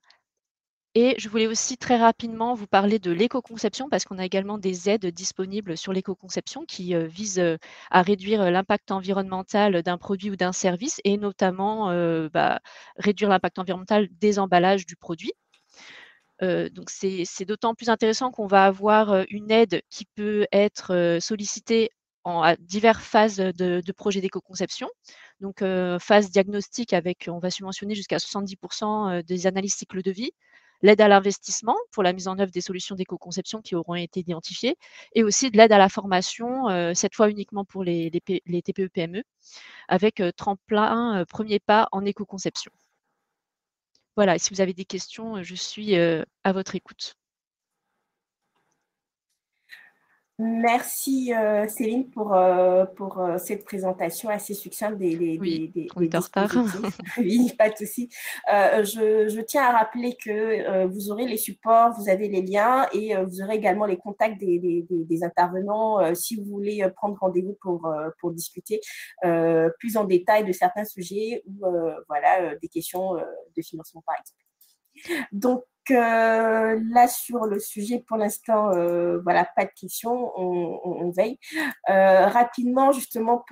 Et je voulais aussi très rapidement vous parler de l'éco-conception parce qu'on a également des aides disponibles sur l'éco-conception qui visent à réduire l'impact environnemental d'un produit ou d'un service et notamment réduire l'impact environnemental des emballages du produit. Donc, c'est d'autant plus intéressant qu'on va avoir une aide qui peut être sollicitée à diverses phases de projets d'éco-conception. Donc, phase diagnostique on va subventionner jusqu'à 70% des analyses cycle de vie, l'aide à l'investissement pour la mise en œuvre des solutions d'éco-conception qui auront été identifiées et aussi de l'aide à la formation, cette fois uniquement pour les TPE-PME, avec Tremplin Premier Pas en éco-conception. Voilà, si vous avez des questions, je suis à votre écoute. Merci Céline pour cette présentation assez succincte des dispositifs. Oui, pas de souci. Je tiens à rappeler que vous aurez les supports, vous avez les liens et vous aurez également les contacts des intervenants si vous voulez prendre rendez-vous pour discuter plus en détail de certains sujets ou des questions de financement par exemple. Donc, là, sur le sujet, pour l'instant, pas de questions, on veille. Rapidement, justement,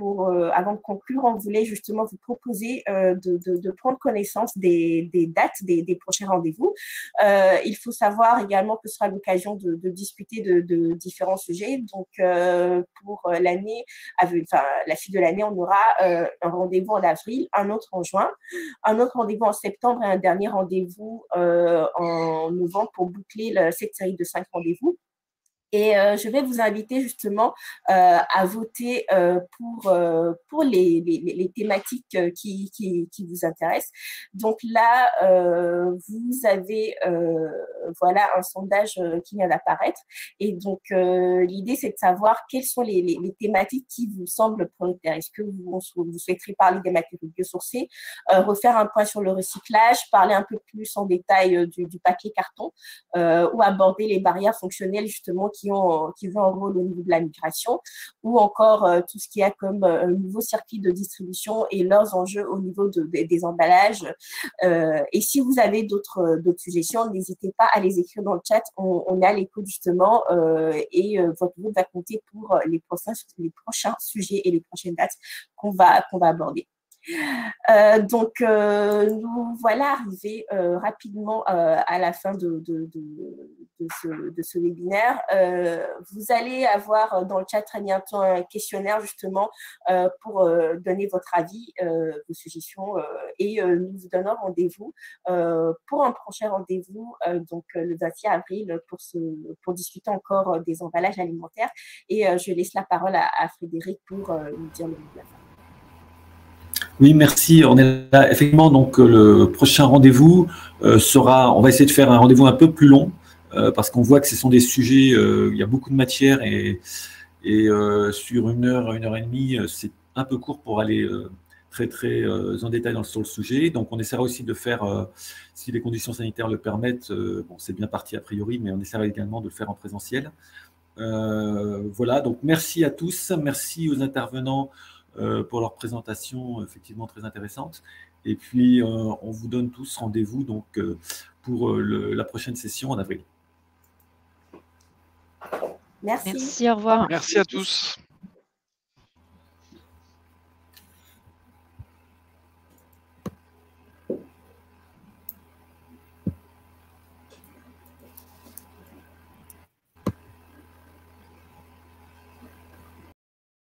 avant de conclure, on voulait justement vous proposer de prendre connaissance des dates des prochains rendez-vous. Il faut savoir également que ce sera l'occasion de discuter de différents sujets. Donc, pour l'année, la suite de l'année, on aura un rendez-vous en avril, un autre en juin, un autre rendez-vous en septembre et un dernier rendez-vous en novembre pour boucler cette série de 5 rendez-vous. Et je vais vous inviter justement à voter pour les thématiques qui vous intéressent. Donc là, vous avez un sondage qui vient d'apparaître. Et donc, l'idée, c'est de savoir quelles sont les thématiques qui vous semblent prioritaires. Est-ce que vous souhaiterez parler des matériaux biosourcés, refaire un point sur le recyclage, parler un peu plus en détail du papier carton ou aborder les barrières fonctionnelles justement qui jouent un rôle au niveau de la migration, ou encore tout ce qu'il y a comme un nouveau circuit de distribution et leurs enjeux au niveau des emballages. Et si vous avez d'autres suggestions, n'hésitez pas à les écrire dans le chat. On est à l'écoute justement et votre groupe va compter pour les prochains sujets et les prochaines dates qu'on va aborder. Donc, nous voilà arrivés rapidement à la fin de ce webinaire. Vous allez avoir dans le chat très bientôt un questionnaire justement pour donner votre avis, vos suggestions et nous vous donnons rendez-vous pour un prochain rendez-vous donc le 26 avril pour discuter encore des emballages alimentaires et je laisse la parole à Frédéric pour nous dire le mot de la fin. Oui, merci. On est là. Effectivement, donc le prochain rendez-vous sera, on va essayer de faire un rendez-vous un peu plus long parce qu'on voit que ce sont des sujets, il y a beaucoup de matière et sur 1 heure et demie, c'est un peu court pour aller très en détail sur le sujet. Donc, on essaiera aussi de faire, si les conditions sanitaires le permettent, bon, c'est bien parti a priori, mais on essaiera également de le faire en présentiel. Voilà, donc merci à tous, merci aux intervenants pour leur présentation effectivement très intéressante. Et puis, on vous donne tous rendez-vous donc pour la prochaine session en avril. Merci. Merci, au revoir. Merci à tous.